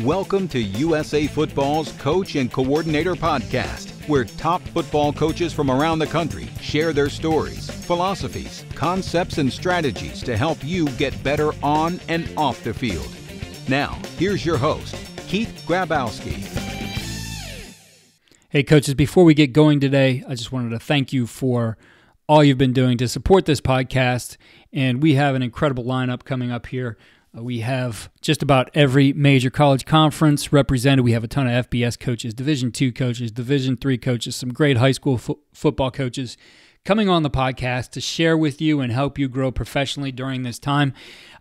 Welcome to USA Football's Coach and Coordinator Podcast, where top football coaches from around the country share their stories, philosophies, concepts, and strategies to help you get better on and off the field. Now, here's your host, Keith Grabowski. Hey, coaches, before we get going today, I just wanted to thank you for all you've been doing to support this podcast, and we have an incredible lineup coming up here. We have just about every major college conference represented. We have a ton of FBS coaches, Division II coaches, Division III coaches, some great high school football coaches coming on the podcast to share with you and help you grow professionally during this time.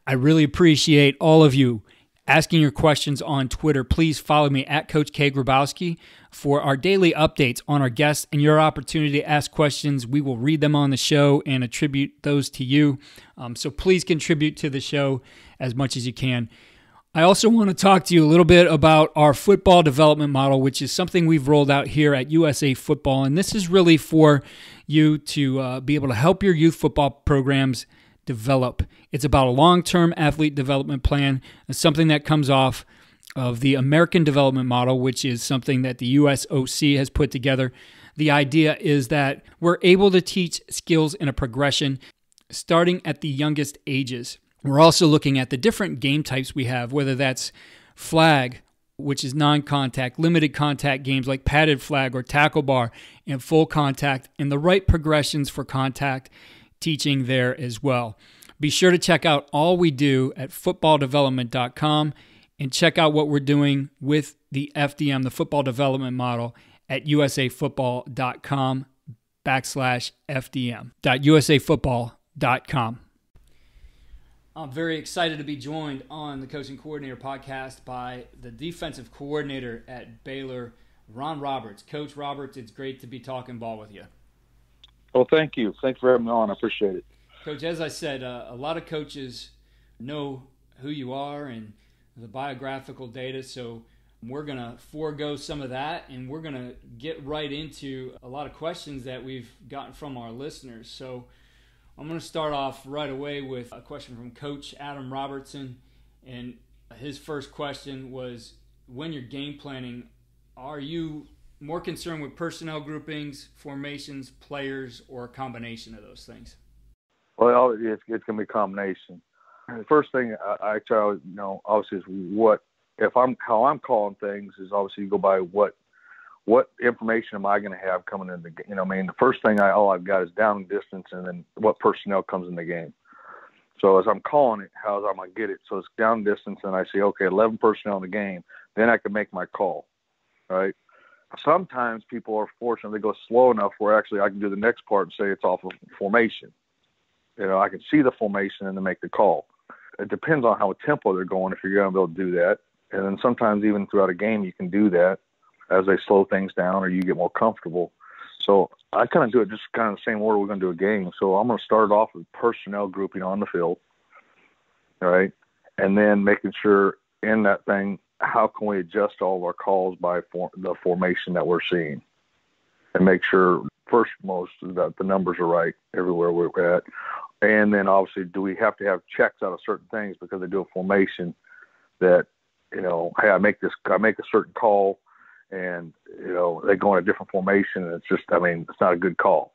I really appreciate all of you asking your questions on Twitter. Please follow me at Coach K. Grabowski for our daily updates on our guests and your opportunity to ask questions. We will read them on the show and attribute those to you. So please contribute to the show as much as you can. I also want to talk to you a little bit about our football development model, which is something we've rolled out here at USA Football. And this is really for you to be able to help your youth football programs develop. It's about a long-term athlete development plan, something that comes off of the American development model, which is something that the USOC has put together. The idea is that we're able to teach skills in a progression starting at the youngest ages. We're also looking at the different game types we have, whether that's flag, which is non-contact, limited contact games like padded flag or tackle bar, and full contact, and the right progressions for contact teaching there as well. Be sure to check out all we do at footballdevelopment.com and check out what we're doing with the FDM, the football development model, at usafootball.com/FDM. usafootball.com. I'm very excited to be joined on the Coaching Coordinator podcast by the defensive coordinator at Baylor, Ron Roberts. Coach Roberts, it's great to be talking ball with you. Well, thank you. Thanks for having me on. I appreciate it. Coach, as I said, a lot of coaches know who you are and the biographical data, so we're going to forego some of that, and we're going to get right into a lot of questions that we've gotten from our listeners. So I'm going to start off right away with a question from Coach Adam Robertson, and his first question was, when you're game planning, are you more concerned with personnel groupings, formations, players, or a combination of those things? Well, it's going to be a combination. The first thing I try, obviously is how I'm calling things is obviously you go by what information am I going to have coming in the game. The first thing all I've got is down and distance, and then what personnel comes in the game. So as I'm calling it, how am I going to get it? So it's down and distance, and I say, okay, 11 personnel in the game. Then I can make my call, right? Sometimes people are fortunate, they go slow enough where actually I can do the next part and say it's off of formation. I can see the formation and then make the call. It depends on how tempo they're going if you're going to be able to do that. And then sometimes even throughout a game you can do that as they slow things down or you get more comfortable. So I kind of do it just kind of the same order we're going to do a game. So I'm going to start it off with personnel grouping on the field, all right? And then making sure in that thing, how can we adjust all of our calls by the formation that we're seeing and make sure, first most, that the numbers are right everywhere we're at. And then obviously, do we have to have checks out of certain things because they do a formation that, hey, I make a certain call and, they go in a different formation and it's just, it's not a good call.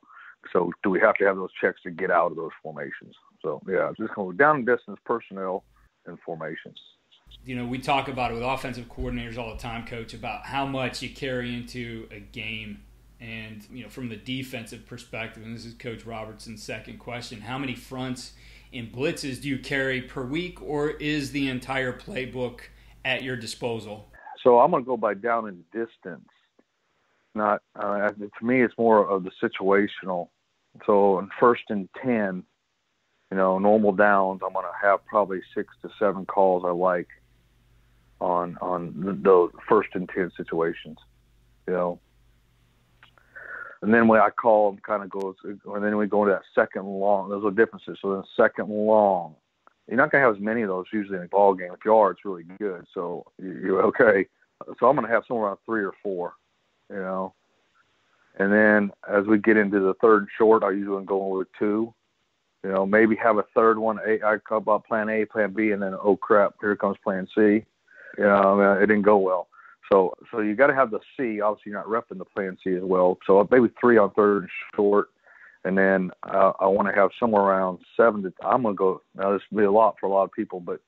So do we have to have those checks to get out of those formations? So, yeah, just going down and distance, personnel, and formations. We talk about it with offensive coordinators all the time, Coach, about how much you carry into a game. And, from the defensive perspective, and this is Coach Robertson's second question, how many fronts and blitzes do you carry per week, or is the entire playbook at your disposal? So I'm going to go by down and distance. Not to me, it's more of the situational. So in 1st and 10, normal downs, I'm going to have probably 6 to 7 calls I like on those 1st and 10 situations, And then when I call them, kind of goes, and then we go into that second long. Those are differences. So then second long, you're not going to have as many of those usually in a ball game. If you are, it's really good. So you're okay. So I'm going to have somewhere around 3 or 4, And then as we get into the third and short, I usually go with 2. Maybe have a third one. I call about plan A, plan B, and then, oh, crap, here comes plan C. it didn't go well. So you got to have the C. Obviously, you're not repping the plan C as well. So maybe 3 on third and short, and then I want to have somewhere around 7 to. I'm gonna go. Now this will be a lot for a lot of people, but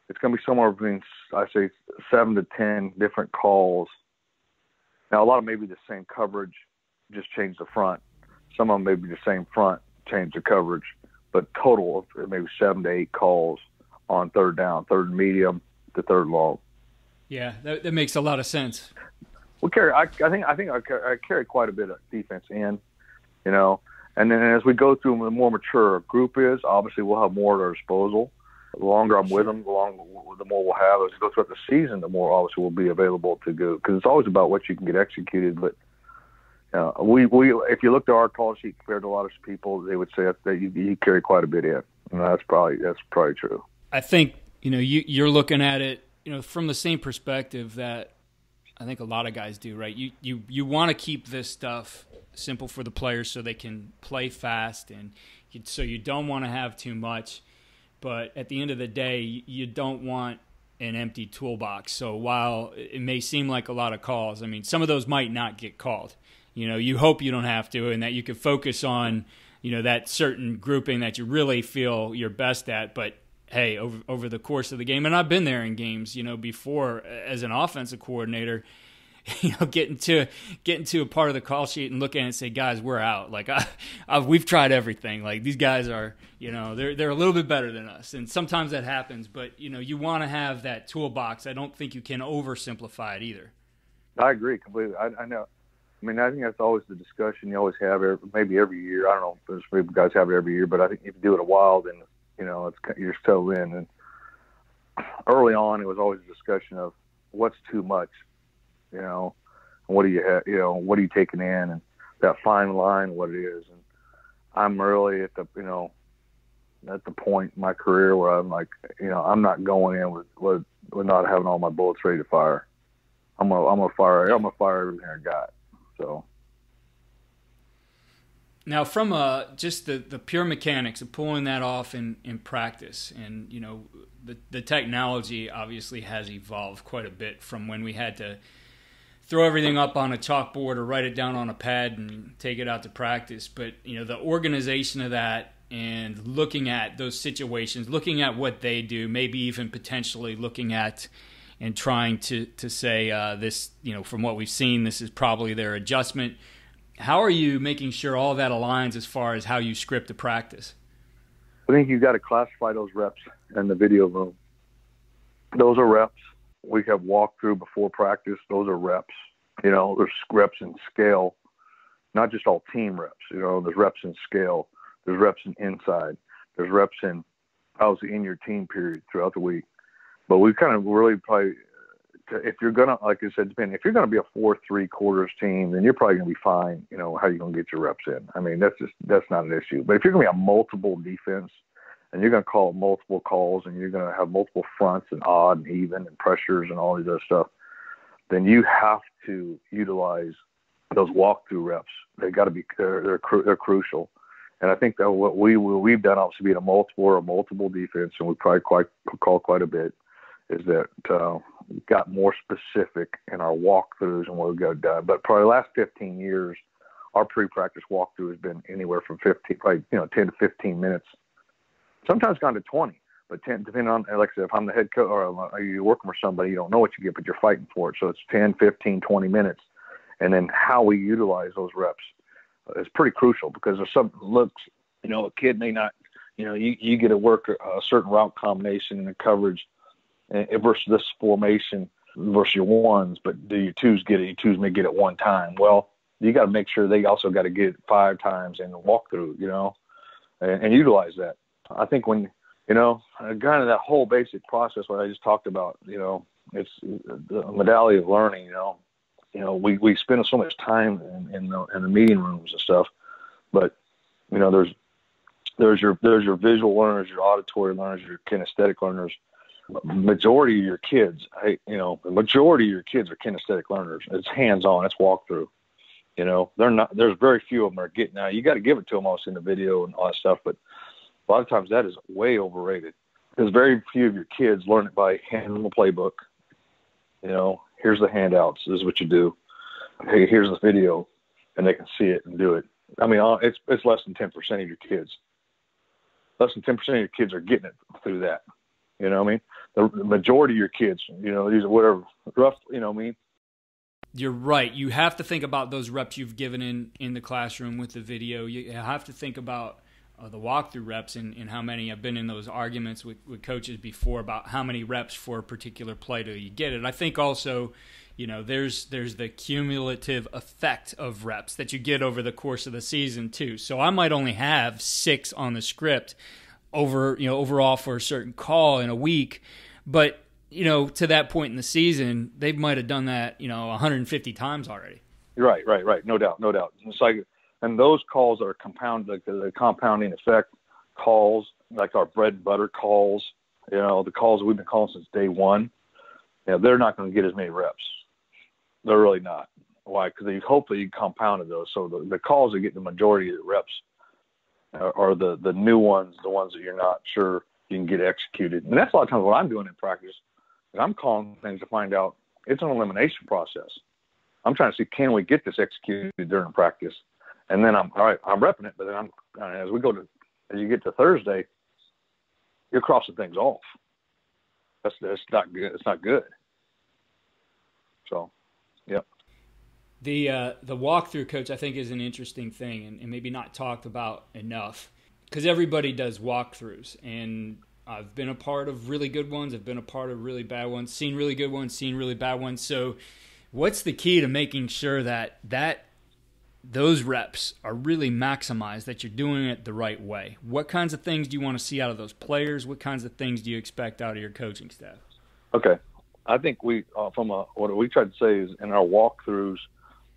it's gonna be somewhere between, I say, 7 to 10 different calls. Now a lot of maybe the same coverage, just change the front. Some of them may be the same front, change the coverage, but total of maybe 7 to 8 calls on third down, third and medium to third long. Yeah, that makes a lot of sense. Well, I think I carry quite a bit of defense in, and then as we go through, the more mature a group is, obviously we'll have more at our disposal. The longer I'm with them, the more we'll have. As we go throughout the season, the more obviously will be available to go, because it's always about what you can get executed. But we if you looked at our call sheet compared to a lot of people, they would say that you carry quite a bit in, and that's probably true. I think you're looking at it from the same perspective that I think a lot of guys do, right? You want to keep this stuff simple for the players so they can play fast, and so you don't want to have too much. But at the end of the day, you don't want an empty toolbox. So while it may seem like a lot of calls, I mean, some of those might not get called. You hope you don't have to, and that you can focus on, that certain grouping that you really feel you're best at. But hey, over the course of the game, and I've been there in games, before as an offensive coordinator, getting to a part of the call sheet and look at it and say, guys, we're out. Like we've tried everything. Like these guys are, they're a little bit better than us, and sometimes that happens. But you want to have that toolbox. I don't think you can oversimplify it either. I agree completely. I know. I mean, I think that's always the discussion you always have, maybe every year. I don't know if maybe guys have it every year, but I think if you do it a while, then you're so in. And early on, it was always a discussion of what's too much, and what do you have, what are you taking in, and that fine line, what it is. And I'm really at the point in my career where I'm like, I'm not going in with not having all my bullets ready to fire. I'm gonna fire everything I got. So. Now, from just the pure mechanics of pulling that off in practice, and the technology obviously has evolved quite a bit from when we had to throw everything up on a chalkboard or write it down on a pad and take it out to practice. But the organization of that and looking at those situations, looking at what they do, maybe even potentially looking at and trying to say this, from what we've seen, this is probably their adjustment. How are you making sure all that aligns as far as how you script a practice? I think you've got to classify those reps in the video room. Those are reps. We have walkthrough before practice. Those are reps. There's reps in scale, not just all team reps. There's reps in scale. There's reps in inside. There's reps in, obviously, in your team period throughout the week. But we kind of really probably, if you're going to, like I said, if you're going to be a 4-3 quarters team, then you're probably going to be fine, how you're going to get your reps in. I mean, that's not an issue. But if you're going to be a multiple defense and you're going to call multiple calls and you're going to have multiple fronts and odd and even and pressures and all these other stuff, then you have to utilize those walkthrough reps. They got to be, they're crucial. And I think that what we've done, obviously being a multiple defense, and we probably call quite a bit, is that got more specific in our walkthroughs and what we've got done. But probably the last 15 years, our pre-practice walkthrough has been anywhere from 10 to 15 minutes, sometimes gone to 20. But 10, depending on, like I said, if I'm the head coach or you're working with somebody, you don't know what you get, but you're fighting for it. So it's 10, 15, 20 minutes. And then how we utilize those reps is pretty crucial, because if something looks, a kid may not, you get to work a certain route combination and the coverage versus this formation versus your ones, but do your twos get it? Your twos may get it one time. Well, you got to make sure they also got to get it 5 times in the walkthrough, and utilize that. I think when, kind of that whole basic process, what I just talked about, it's the modality of learning, we spend so much time in the meeting rooms and stuff, but, there's your visual learners, your auditory learners, your kinesthetic learners. Majority of your kids, the majority of your kids are kinesthetic learners. It's hands-on. It's walkthrough. They're not. There's very few of them are getting out. You got to give it to them also in the video and all that stuff, but a lot of times that is way overrated, because very few of your kids learn it by handing them a playbook, Here's the handouts. This is what you do. Hey, here's the video, and they can see it and do it. I mean, it's less than 10% of your kids. Less than 10% of your kids are getting it through that. You know what I mean? The majority of your kids, these are whatever, rough, you know what I mean? You're right. You have to think about those reps you've given in the classroom with the video. You have to think about the walkthrough reps and how many. I've been in those arguments with coaches before about how many reps for a particular play do you get it. I think also, there's the cumulative effect of reps that you get over the course of the season too. So I might only have 6 on the script overall for a certain call in a week, but to that point in the season, they might have done that 150 times already. Right. No doubt. It's like, and those calls are compounded, like the compounding effect calls, like our bread and butter calls. The calls we've been calling since day one. They're not going to get as many reps. They're really not. Why? Because hopefully you compounded those. So the calls that get the majority of the reps are the new ones, the ones that you're not sure you can get executed. And that's a lot of times what I'm doing in practice. Is I'm calling things to find out. It's an elimination process. I'm trying to see, can we get this executed during practice? And then I'm repping it, but then as you get to Thursday, you're crossing things off. That's not good. It's not good. So, yeah. The walkthrough, Coach, I think is an interesting thing and maybe not talked about enough because everybody does walkthroughs, and I've been a part of really good ones. I've been a part of really bad ones, seen really good ones, seen really bad ones. So what's the key to making sure that those reps are really maximized, that you're doing it the right way? What kinds of things do you want to see out of those players? What kinds of things do you expect out of your coaching staff? Okay. I think we, what we try to say is in our walkthroughs,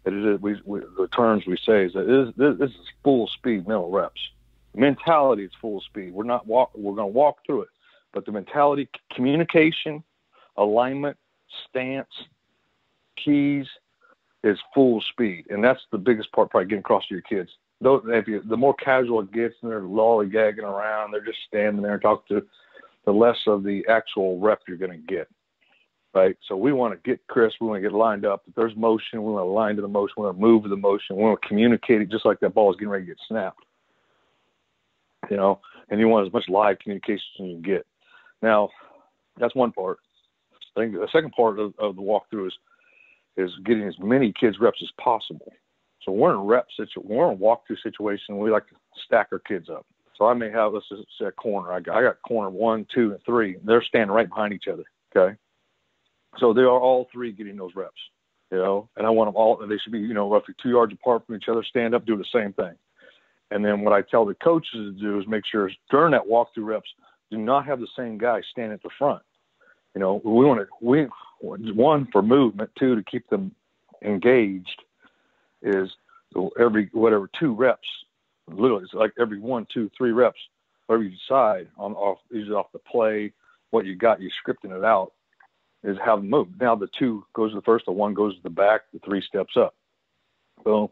the terms we say is that this is full speed mental reps. Mentality is full speed. We're going to walk through it, but the mentality, communication, alignment, stance, keys is full speed, and that's the biggest part, probably getting across to your kids. The more casual it gets, and they're lollygagging around, they're just standing there and talking to, the less of the actual rep you're going to get. Right? So we want to get crisp. We want to get lined up. If there's motion, we want to align to the motion. We want to move with the motion. We want to communicate it just like that ball is getting ready to get snapped. And you want as much live communication as you can get. Now, that's one part. I think the second part of the walkthrough is getting as many kids reps as possible. So we're in a walkthrough situation. We like to stack our kids up. So I may have, let's just say a corner. I got corner 1, 2, and 3. They're standing right behind each other. Okay. So they are all 3 getting those reps, and I want them all, and they should be, roughly 2 yards apart from each other, stand up, do the same thing. And then what I tell the coaches to do is make sure during that walkthrough reps, do not have the same guy stand at the front. We want to, one, for movement, 2, to keep them engaged, is every, 2 reps, literally, it's like every 1, 2, 3 reps, whatever you decide usually off the play, what you got, you're scripting it out, is have them move. Now the 2 goes to the first, the 1 goes to the back, the 3 steps up. So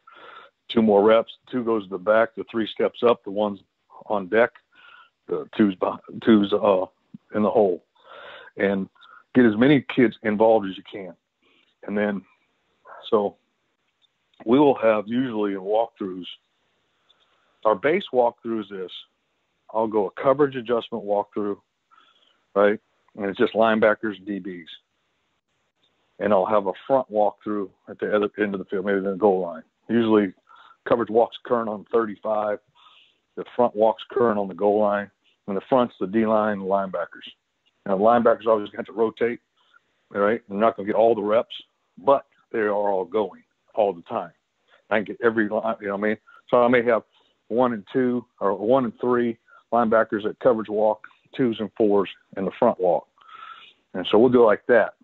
2 more reps, 2 goes to the back, the 3 steps up, the 1's on deck, the 2's in the hole. And get as many kids involved as you can. And then, so we will have usually in walkthroughs, our base walkthrough is this. I'll go a coverage adjustment walkthrough, right? And it's just linebackers, DBs. And I'll have a front walkthrough at the other end of the field, maybe the goal line. Usually coverage walks current on 35. The front walks current on the goal line. And the front's the D-line, the linebackers. Now, the linebackers always have to rotate, all right? They're not going to get all the reps, but they are all going all the time. I can get every line, you know what I mean? So I may have 1 and 2 or 1 and 3 linebackers at coverage walk, 2s and 4s in the front walk. And so we'll do it like that.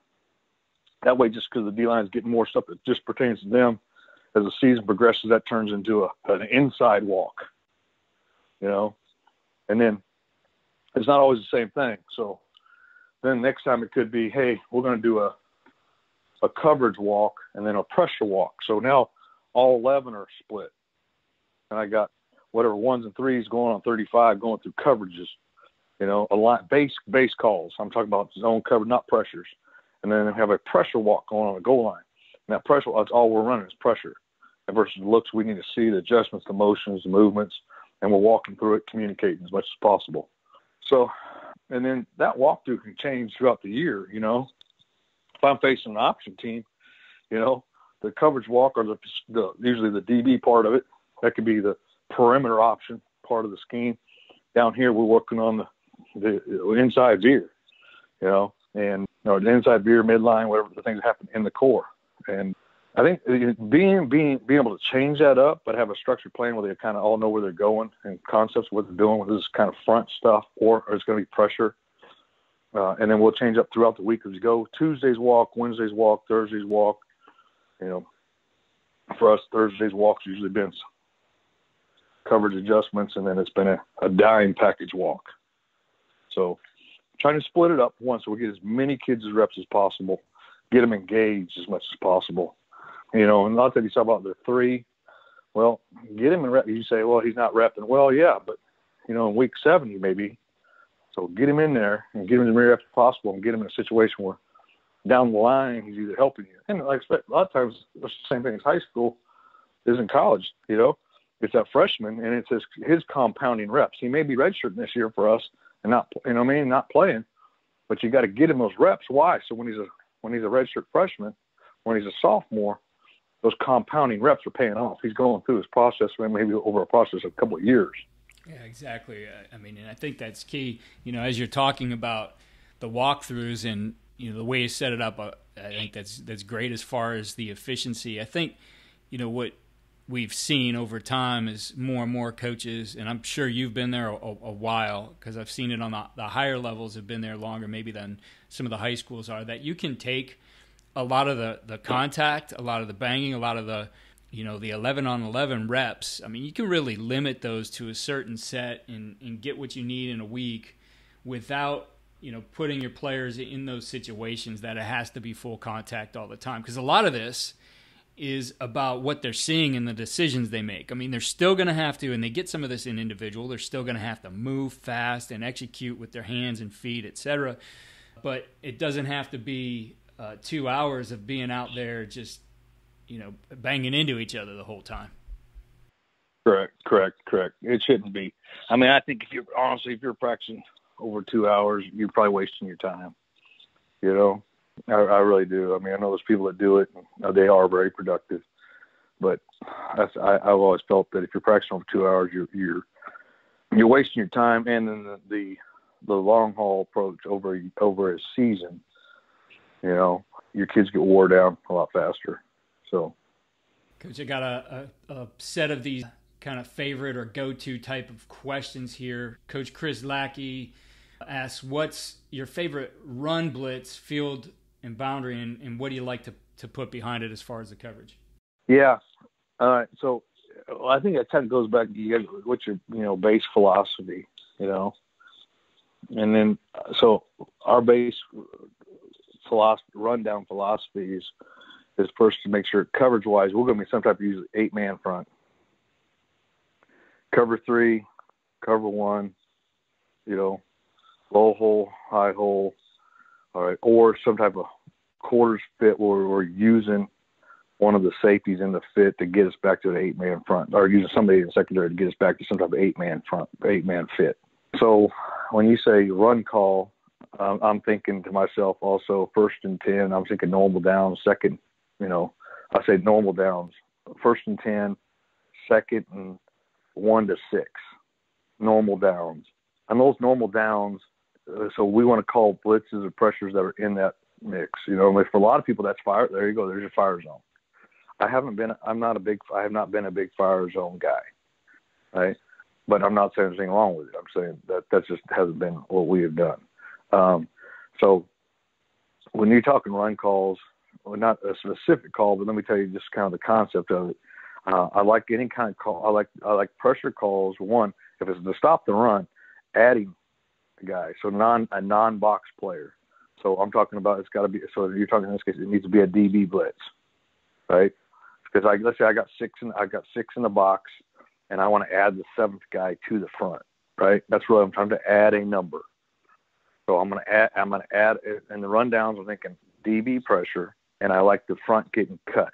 That way, just because the D-line is getting more stuff that just pertains to them, as the season progresses, that turns into an inside walk, And then it's not always the same thing. So then next time it could be, hey, we're going to do a coverage walk and then a pressure walk. So now all 11 are split. And I got whatever 1s and 3s going on 35 going through coverages, a lot base calls. I'm talking about zone cover, not pressures. and then have a pressure walk going on the goal line. And that pressure, that's all we're running is pressure. And versus looks, we need to see the adjustments, the motions, the movements, and we're walking through it, communicating as much as possible. So, and then that walkthrough can change throughout the year, you know. If I'm facing an option team, you know, the coverage walk or usually the DB part of it, that could be the perimeter option part of the scheme. Down here, we're working on the inside veer, you know, and the inside veer, midline, whatever the things that happen in the core. And I think being able to change that up, but have a structured plan where they kind of all know where they're going and concepts, what they're doing, whether this is kind of front stuff or it's going to be pressure. And then we'll change up throughout the week as we go. Tuesdays walk, Wednesdays walk, Thursdays walk. You know, for us, Thursdays walks usually been coverage adjustments, and then it's been a dime package walk. So trying to split it up once so we get as many kids as reps as possible, get them engaged as much as possible. You know, and a lot of times you talk about the 3. Well, get him in rep. You say, well, he's not repping. Well, yeah, but, you know, in week 7 he may be. So get him in there and get him as many reps as possible and get him in a situation where down the line he's either helping you. And like I expect, a lot of times it's the same thing as high school is in college, you know. It's that freshman, and it's his compounding reps. He may be redshirting this year for us and not, you know what I mean, not playing, but you got to get him those reps. Why? So when he's a redshirt freshman, when he's a sophomore, those compounding reps are paying off. He's going through his process, maybe over a process of a couple of years. Yeah, exactly. I mean, and I think that's key. You know, as you're talking about the walkthroughs and, you know, the way you set it up, I think that's great as far as the efficiency. I think, you know, what we've seen over time is more and more coaches, and I'm sure you've been there a while because I've seen it on the higher levels, have been there longer maybe than some of the high schools are, that you can take a lot of the contact, a lot of the banging, a lot of the, you know, the 11-on-11 reps. I mean, you can really limit those to a certain set and get what you need in a week without, you know, putting your players in those situations that it has to be full contact all the time. Because a lot of this is about what they're seeing and the decisions they make. I mean, they're still going to have to, and they get some of this in individual, they're still going to have to move fast and execute with their hands and feet, etc. But it doesn't have to be 2 hours of being out there just, you know, banging into each other the whole time. Correct. It shouldn't be. I mean, I think if you're practicing over 2 hours, you're probably wasting your time, you know. I really do. I mean, I know there's people that do it. And they are very productive, but I've always felt that if you're practicing over 2 hours, you're wasting your time. And then the long haul approach over a season, you know, your kids get wore down a lot faster. So, Coach, I got a set of these kind of favorite or go-to type of questions here. Coach Chris Lackey asks, "What's your favorite run blitz, field and boundary, and what do you like to put behind it as far as the coverage?" Yeah. So I think that kind of goes back to what's your, you know, base philosophy, you know, and then so our base philosophy, rundown philosophy is first to make sure coverage wise we're going to be some type of usually 8-man front, cover 3, cover 1, you know, low hole, high hole, all right, or some type of quarters fit where we're using one of the safeties in the fit to get us back to the 8-man front, or using somebody in the secondary to get us back to some type of 8-man front, 8-man fit. So when you say run call, I'm thinking to myself also 1st and 10. I'm thinking normal downs, second, you know, I say normal downs, 1st and 10, 2nd and 1 to 6, normal downs. And those normal downs, so we want to call blitzes or pressures that are in that mix. You know, for a lot of people, that's fire. There you go. There's your fire zone. I have not been a big fire zone guy, right? But I'm not saying anything wrong with it. I'm saying that just hasn't been what we have done. So when you're talking run calls, well, not a specific call, but let me tell you just kind of the concept of it. I like any kind of call. I like pressure calls. One, if it's to stop the run, adding a guy, so a non-box player. So I'm talking about it's got to be. So you're talking in this case, it needs to be a DB blitz, right? Because let's say I got six in the box, and I want to add the 7th guy to the front, right? That's really I'm trying to add a number. So I'm going to add, and the rundowns, I'm thinking DB pressure, and I like the front getting cut.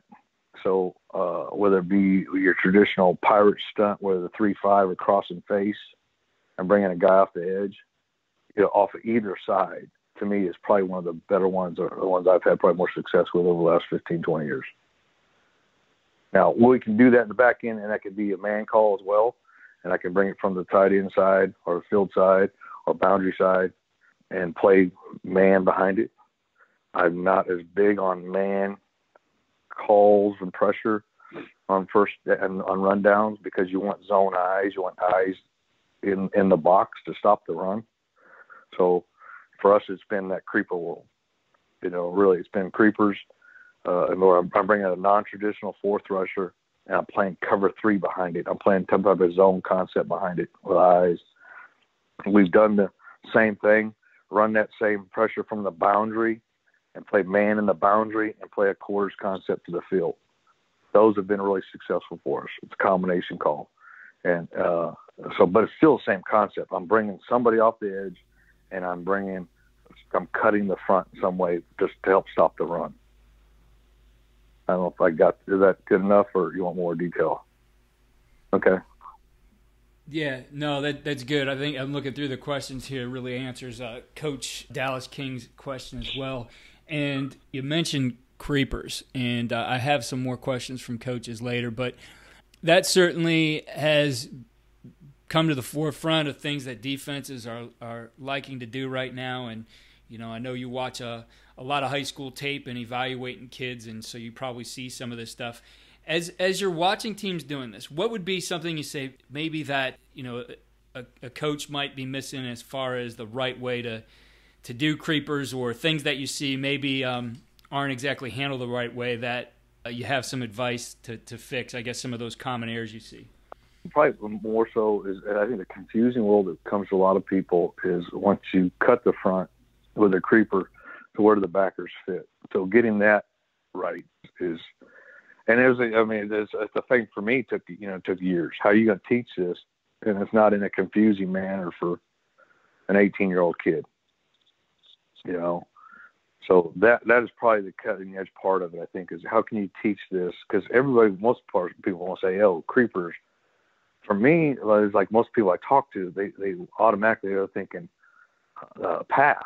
So whether it be your traditional pirate stunt where the 3-5 are crossing face and bringing a guy off the edge, off of either side, to me is probably one of the better ones, or the ones I've had probably more success with over the last 15, 20 years. Now, we can do that in the back end, and that could be a man call as well, and I can bring it from the tight end side or field side or boundary side and play man behind it. I'm not as big on man calls and pressure on first and on rundowns because you want zone eyes. You want eyes in the box to stop the run. So for us, it's been that creeper world. Really, it's been creepers. And I'm bringing a non-traditional fourth rusher, and I'm playing cover 3 behind it. I'm playing some type of zone concept behind it with eyes. We've done the same thing, run that same pressure from the boundary and play man in the boundary and play a quarters concept to the field. Those have been really successful for us. It's a combination call. And but it's still the same concept. I'm bringing somebody off the edge, and I'm cutting the front in some way just to help stop the run. I don't know if is that good enough, or you want more detail? Okay. Yeah, no, that's good. I think I'm looking through the questions here. It really answers Coach Dallas King's question as well. And you mentioned creepers, and I have some more questions from coaches later, but that certainly has come to the forefront of things that defenses are liking to do right now. And, I know you watch a lot of high school tape and evaluating kids, and so you probably see some of this stuff. As you're watching teams doing this, what would be something you say maybe that, a coach might be missing as far as the right way to do creepers, or things that you see maybe aren't exactly handled the right way that you have some advice to fix, I guess, some of those common errors you see? Probably more so is, I think the confusing world that comes to a lot of people is once you cut the front with a creeper to where the backers fit. So getting that right is, and it's the thing for me took years. How are you going to teach this? And it's not in a confusing manner for an 18-year-old kid, So that is probably the cutting edge part of it, I think, is how can you teach this? Because most people want to say, oh, creepers. For me, it's like most people I talk to, they automatically are thinking pass.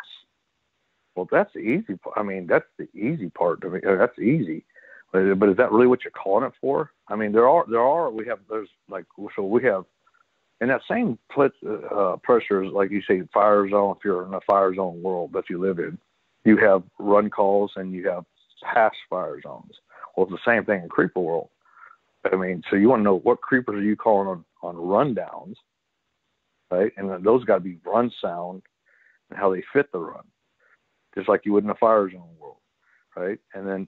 Well, that's the easy part. That's the easy part. That's easy. But is that really what you're calling it for? We have, in that same pressures, like you say, fire zone, if you're in a fire zone world that you live in, you have run calls and you have pass fire zones. Well, it's the same thing in creeper world. So you want to know what creepers are you calling on rundowns, right? And then those got to be run sound and how they fit the run, just like you would in a fire zone world, right? And then,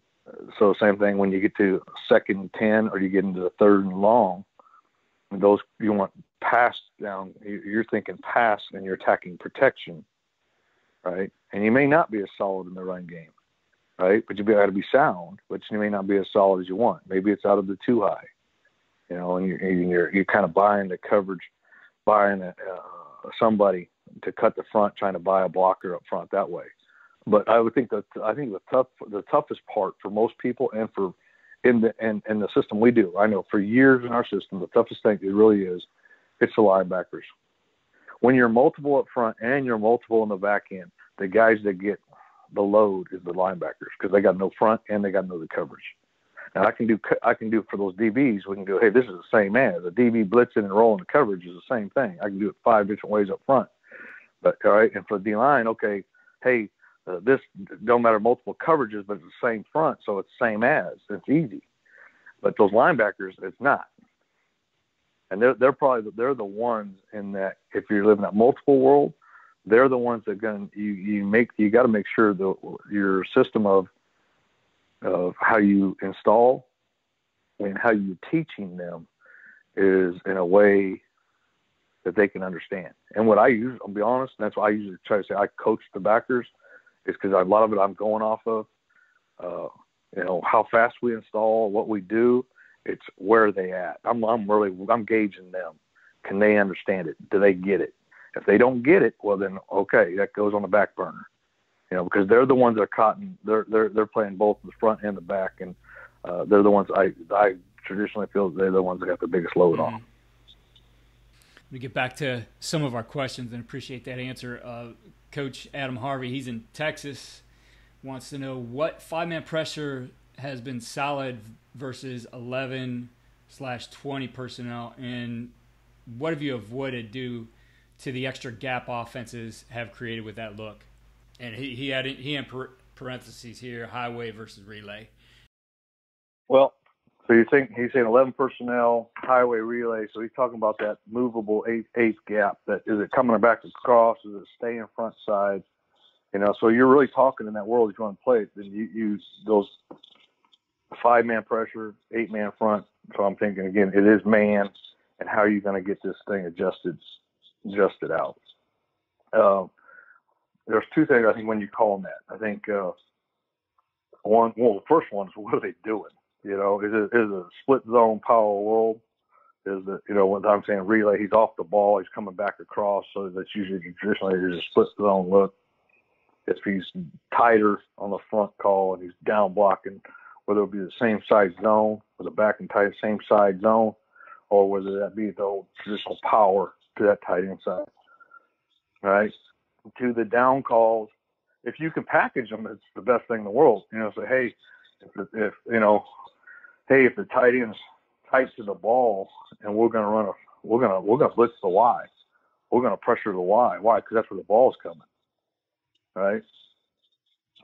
so same thing when you get to 2nd and 10 or you get into the 3rd and long, and those you want pass down. You're thinking pass and you're attacking protection, right? And you may not be as solid in the run game, right? But you've got to be sound, but you may not be as solid as you want. Maybe it's out of the too high, and you're kind of buying the coverage, buying somebody to cut the front, trying to buy a blocker up front that way. But I think the toughest part for most people, and for in the system we do, I know for years in our system, the toughest thing it really is, it's the linebackers. When you're multiple up front and you're multiple in the back end, the guys that get the load is the linebackers because they got to know front and they got to know the coverage. Now I can do for those DBs. We can go, hey, this is the same as a DB blitzing and rolling the coverage is the same thing. I can do it 5 different ways up front. But all right, and for the D line, okay, hey, this don't matter multiple coverages, but it's the same front, so it's same as. It's easy. But those linebackers, it's not. And they're the ones in that if you're living that multiple world, they're the ones that you got to make sure that your system of how you install and how you're teaching them is in a way that they can understand. And what I'll be honest, and that's why I usually try to say I coach the backers, is because a lot of it I'm going off of, how fast we install, what we do. It's where they at. I'm gauging them. Can they understand it? Do they get it? If they don't get it, well then, okay, that goes on the back burner. because they're the ones that are caught. They're playing both the front and the back, and they're the ones I traditionally feel they're the ones that got the biggest load on. We get back to some of our questions and appreciate that answer. Coach Adam Harvey, he's in Texas, wants to know what 5-man pressure has been solid versus 11/20 personnel, and what have you avoided due to the extra gap offenses have created with that look? And he had in parentheses here, highway versus relay. Well, so you think he's saying 11 personnel, highway, relay. So he's talking about that movable eighth gap. That is it coming back across? Is it staying front side? So you're really talking in that world if you want to play it. Then you use those 5-man pressure, 8-man front. So I'm thinking again, it is man, and how are you going to get this thing adjusted out? There's two things I think when you call them that. I think the first one is what are they doing? Is it a split zone power world? Is it, when I'm saying relay, he's off the ball, he's coming back across, so that's usually traditionally there's a split zone look. If he's tighter on the front call and he's down blocking, whether it be the same side zone or the back and tight same side zone, or whether that be the old traditional power to that tight end side. Right? To the down calls, if you can package them, it's the best thing in the world. Say, hey, if the tight end's tight to the ball and we're gonna blitz the Y, we're gonna pressure the Y. Why? Because that's where the ball's coming, right?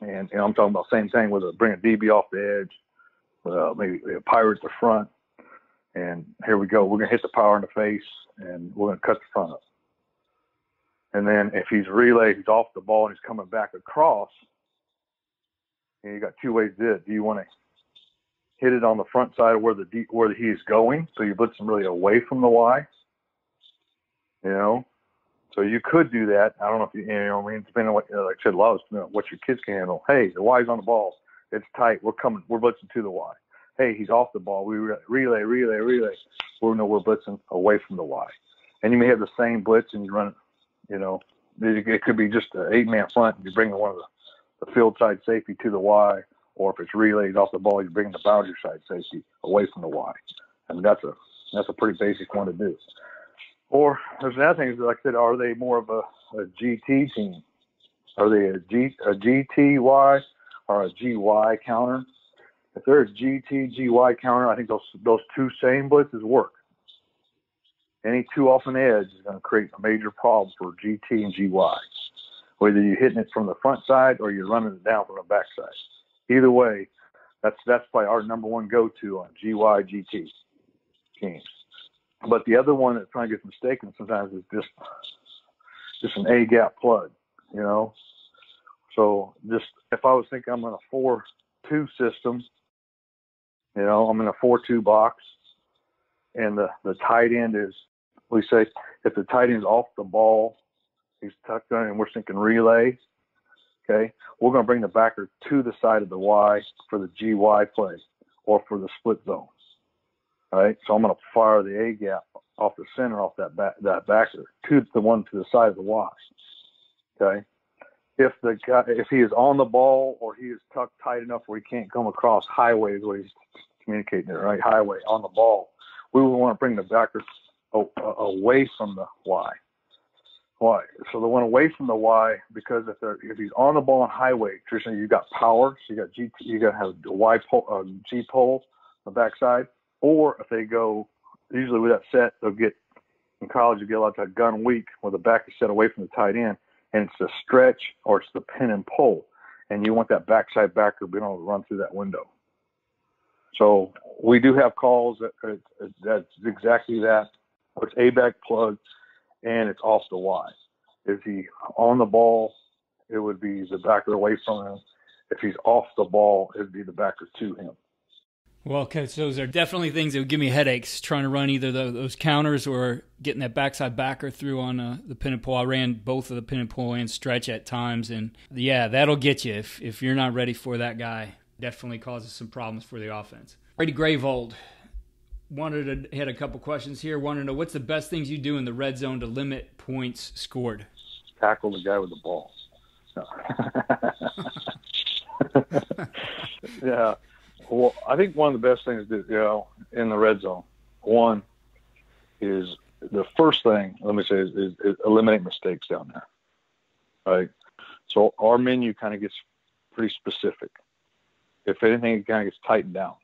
And I'm talking about same thing with bring a DB off the edge, maybe a pirate at the front, and here we go. We're gonna hit the power in the face and we're gonna cut the front up. And then if he's relay, he's off the ball and he's coming back across, and you got two ways to do it. Do you want to hit it on the front side where he is going, so you blitz him really away from the Y? So you could do that. I don't know if depending on what, like I said, a lot of what your kids can handle. Hey, the Y's on the ball. It's tight. We're blitzing to the Y. Hey, he's off the ball. We relay. We're blitzing away from the Y. And you may have the same blitz and you run it, it could be just an 8-man front. You bring one of the field side safety to the Y, or if it's relays off the ball, you bring the boundary side safety away from the Y. And that's a pretty basic one to do. Or there's another thing, like I said, are they more of a GT team? Are they a GTY or a GY counter? If they're a GT-GY counter, I think those two same blitzes work. Any two off an edge is going to create a major problem for GT and GY. Whether you're hitting it from the front side or you're running it down from the back side. Either way, that's probably our number one go-to on GY, GT teams. But the other one that probably gets mistaken sometimes is just an A-gap plug, So just if I was thinking I'm in a 4-2 system, I'm in a 4-2 box, and the tight end is, we say, if the tight end's off the ball, he's tucked in, and we're thinking relay, okay, we're going to bring the backer to the side of the Y for the GY play or for the split zone. All right, so I'm going to fire the A gap off the center, off that backer to the one to the side of the Y. Okay, if he is on the ball or he is tucked tight enough where he can't come across, highway is what he's communicating there, right? Highway on the ball. We would want to bring the backer away from the Y. Why? So the one away from the Y, because if he's on the ball on highway, traditionally you got power, so you got to have a Y pole, G pole on the backside. Or if they go, usually with that set, they'll get, in college, you get a lot of gun weak where the back is set away from the tight end, and it's the stretch or it's the pin and pull. And you want that backside backer being able to run through that window. So we do have calls that's exactly that. It's A-back plug, and it's off the Y. If he's on the ball, it would be the backer away from him. If he's off the ball, it would be the backer to him. Well, Coach, those are definitely things that would give me headaches trying to run either those counters or getting that backside backer through on the pin and pull. I ran both of the pin and pull and stretch at times, and yeah, that'll get you if you're not ready for that guy. Definitely causes some problems for the offense. Brady Gravold had a couple questions here. Wanted to know what's the best things you do in the red zone to limit points scored. Tackle the guy with the ball. Yeah. Well, I think one of the best things that, in the red zone, one is the first thing, let me say, is eliminate mistakes down there. Right? So our menu kind of gets pretty specific. If anything, it kind of gets tightened down.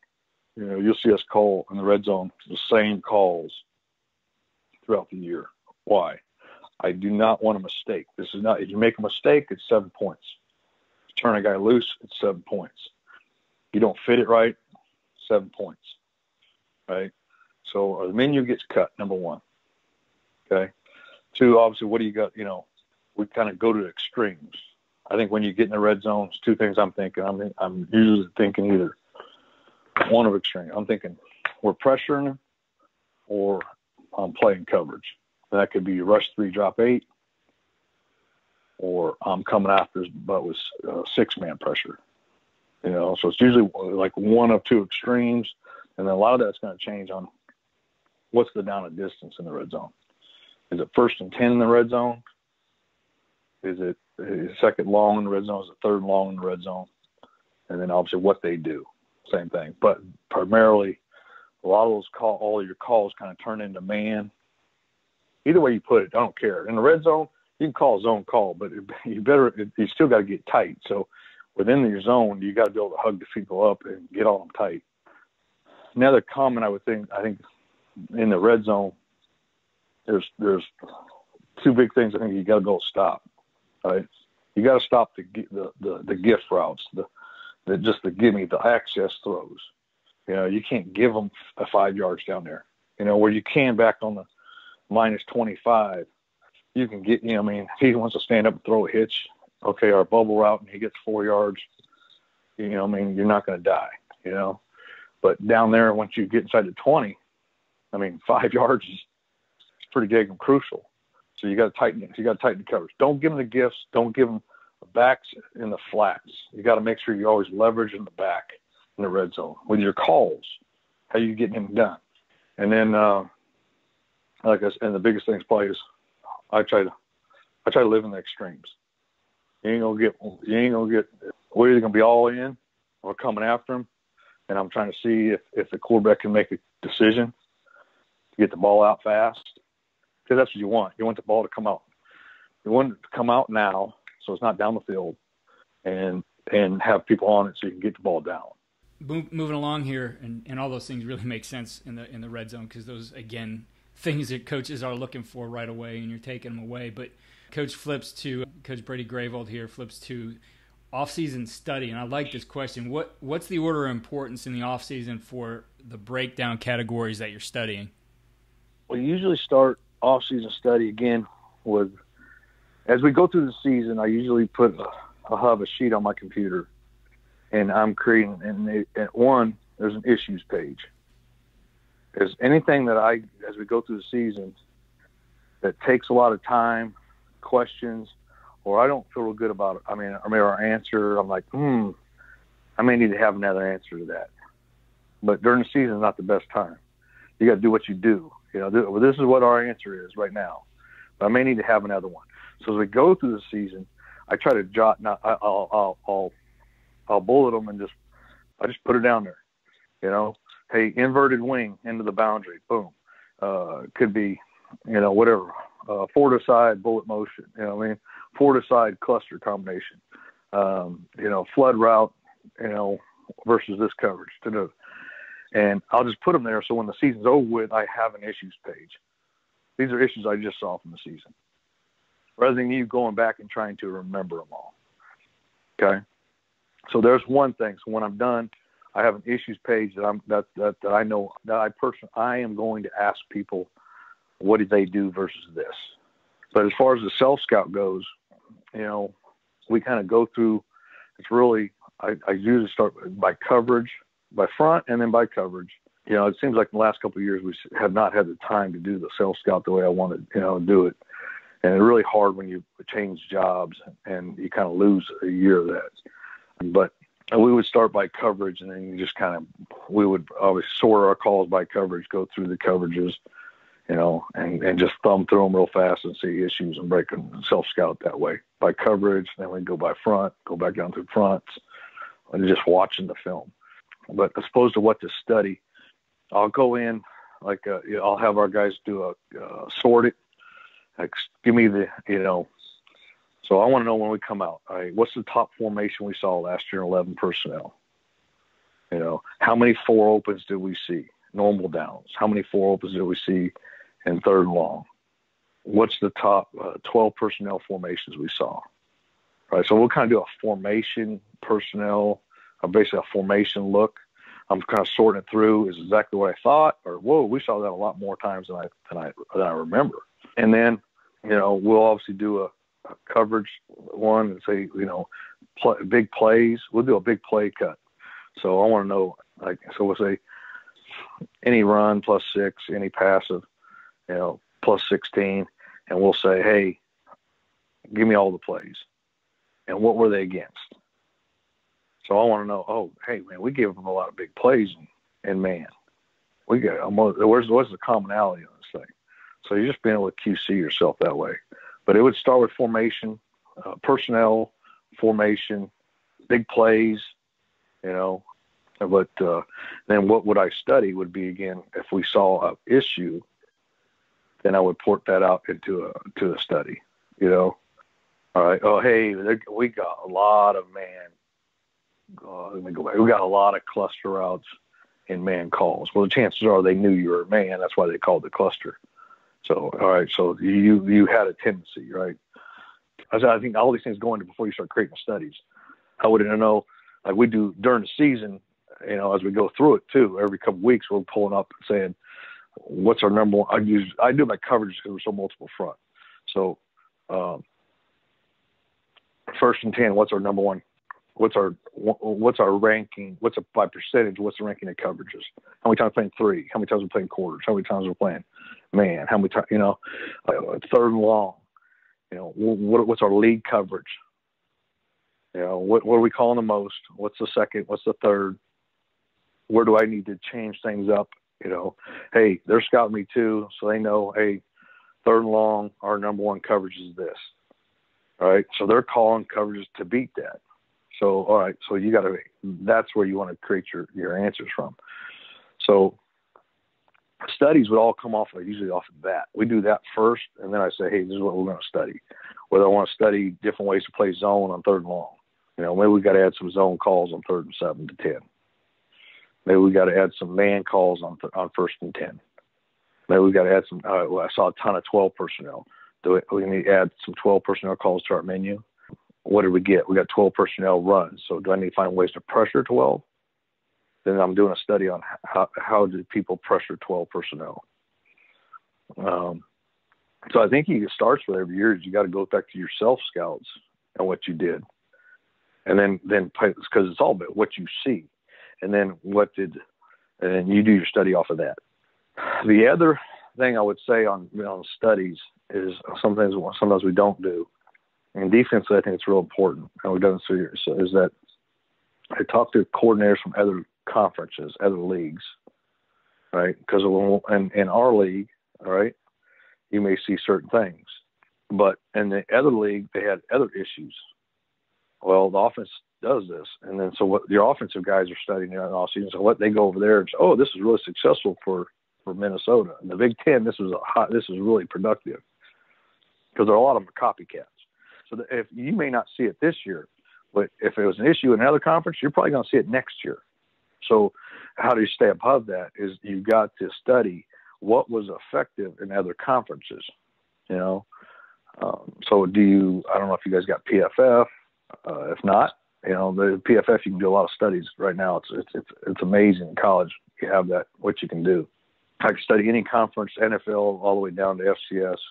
You'll see us call in the red zone the same calls throughout the year. Why? I do not want a mistake. This is not, if you make a mistake, it's 7 points. If you turn a guy loose, it's 7 points. You don't fit it right, 7 points. Right? So our menu gets cut, number one. Okay? Two, obviously, what do you got? We kind of go to extremes. I think when you get in the red zone, it's two things I'm thinking. I'm usually thinking either one of extreme. I'm thinking we're pressuring them or I'm playing coverage. That could be rush 3, drop 8, or I'm coming after his butt with 6-man pressure. So it's usually like one of two extremes, and then a lot of that's going to change on what's the down and distance in the red zone. Is it 1st and 10 in the red zone? Is it second long in the red zone? Is it third and long in the red zone? And then obviously what they do, same thing. But primarily, a lot of those all of your calls kind of turn into man. Either way you put it, I don't care. In the red zone, you can call a zone call, but you still got to get tight. So within your zone, you got to be able to hug the people up and get on them tight. Another comment I think in the red zone, there's two big things I think you got to go stop. Right? You got to stop the gift routes, the access throws. You can't give them 5 yards down there. Where you can back on the minus 25, you can get. If he wants to stand up and throw a hitch, okay, our bubble route, and he gets 4 yards. You're not going to die. But down there, once you get inside the 20, 5 yards is pretty daggum crucial. So you got to tighten it. You got to tighten the coverage. Don't give them the gifts. Don't give them the backs and the flats. You got to make sure you always leverage in the back in the red zone with your calls. How you getting them done? And then, like I said, and the biggest thing is probably is I try to live in the extremes. You ain't gonna get. We're either gonna be all in or coming after them, and I'm trying to see if the quarterback can make a decision to get the ball out fast. Because that's what you want. You want the ball to come out. You want it to come out now, so it's not down the field, and have people on it so you can get the ball down. Moving along here, and all those things really make sense in the red zone, because those, again, things that coaches are looking for right away, and you're taking them away. But Coach Brady Gravold here flips to off-season study, and I like this question. What's the order of importance in the off-season for the breakdown categories that you're studying? We usually start off-season study again with, as we go through the season, I usually I'll have a sheet on my computer, and I'm creating, and at one, there's an issues page. There's anything that as we go through the season, that takes a lot of time, questions, or I don't feel real good about it. Our answer, I'm like, I may need to have another answer to that. But during the season is not the best time. You got to do what you do. This is what our answer is right now. But I may need to have another one. So as we go through the season, I try to jot. Now I'll bullet them and I just put it down there. Hey, inverted wing into the boundary. Boom. Could be, whatever. Four to side bullet motion. Four to side cluster combination. Flood route. Versus this coverage to do. And I'll just put them there so when the season's over with, I have an issues page. These are issues I just saw from the season. Rather than you going back and trying to remember them all. Okay? So there's one thing. So when I'm done, I have an issues page that I know that I am going to ask people, what did they do versus this? But as far as the self-scout goes, we kind of go through, it's really, I usually start by coverage, by front, and then by coverage. It seems like in the last couple of years we have not had the time to do the self-scout the way I wanted, do it. And it's really hard when you change jobs and you kind of lose a year of that. But we would start by coverage, and then we would always sort our calls by coverage, go through the coverages, and just thumb through them real fast and see issues and break them, self-scout that way by coverage. Then we go by front, go back down through fronts, and just watching the film. But as opposed to what to study, I'll go in, I'll have our guys do sort it. Like, give me the, so I want to know when we come out, all right, what's the top formation we saw last year in 11 personnel? How many 4 opens did we see? Normal downs. How many 4 opens did we see in 3rd and long? What's the top 12 personnel formations we saw? All right, so we'll kind of do a formation personnel, basically a formation look. I'm kind of sorting it through. Is exactly what I thought, or whoa, we saw that a lot more times than I remember. And then, we'll obviously do a coverage one and say, big plays. We'll do a big play cut. So I want to know, so we'll say any run +6, any passive, +16, and we'll say, hey, give me all the plays, and what were they against? So I want to know, oh, hey, man, we give them a lot of big plays, and man, what's the commonality on this thing? So you're just being able to QC yourself that way. But it would start with formation, personnel, formation, big plays, But then what would I study would be, again, if we saw an issue, then I would port that out into a study, All right. Oh, hey, we got a lot of man. Let me go back. We got a lot of cluster routes in man calls. Well, the chances are they knew you were a man. That's why they called it cluster. So, all right. So you had a tendency, right? I think all these things go into before you start creating studies. I wouldn't know, like we do during the season, as we go through it too. Every couple of weeks, we're pulling up and saying, what's our number one? I do my coverage because we're so multiple front. So, 1st and 10, what's our number one? What's our ranking? By percentage? What's the ranking of coverages? How many times we're playing 3? How many times we're playing quarters? How many times we're playing man? How many times? 3rd and long. What's our league coverage? What are we calling the most? What's the second? What's the third? Where do I need to change things up? Hey, they're scouting me too, so they know, hey, 3rd and long, our number one coverage is this. All right, so they're calling coverages to beat that. So, all right, so that's where you want to create your answers from. So studies would all come usually off of that. We do that first, and then I say, hey, this is what we're going to study. Whether I want to study different ways to play zone on 3rd and long. Maybe we got to add some zone calls on 3rd and 7 to 10. Maybe we got to add some man calls on 1st and 10. Maybe we got to add some. I saw a ton of 12 personnel. We need to add some 12 personnel calls to our menu. What did we get? We got 12 personnel runs. So do I need to find ways to pressure 12? Then I'm doing a study on how do people pressure 12 personnel. So I think it starts with every year. You got to go back to your self scouts and what you did, and then because it's all about what you see, and then and then you do your study off of that. The other thing I would say on studies is sometimes we don't do. In defense, I think it's real important, and we've done this for years, is that I talk to coordinators from other conferences, other leagues, right? Because in our league, all right, you may see certain things. But in the other league, they had other issues. Well, the offense does this. And then so what your offensive guys are studying in all season, so what they go over there and say, oh, this is really successful for Minnesota. In the Big Ten, this is really productive. Because there are a lot of them are copycats. So if you may not see it this year, but if it was an issue in another conference, you're probably going to see it next year. So how do you stay above that is you've got to study what was effective in other conferences, So I don't know if you guys got PFF. If not, the PFF, you can do a lot of studies right now. It's amazing in college. You have that, what you can do. I can study any conference, NFL, all the way down to FCS.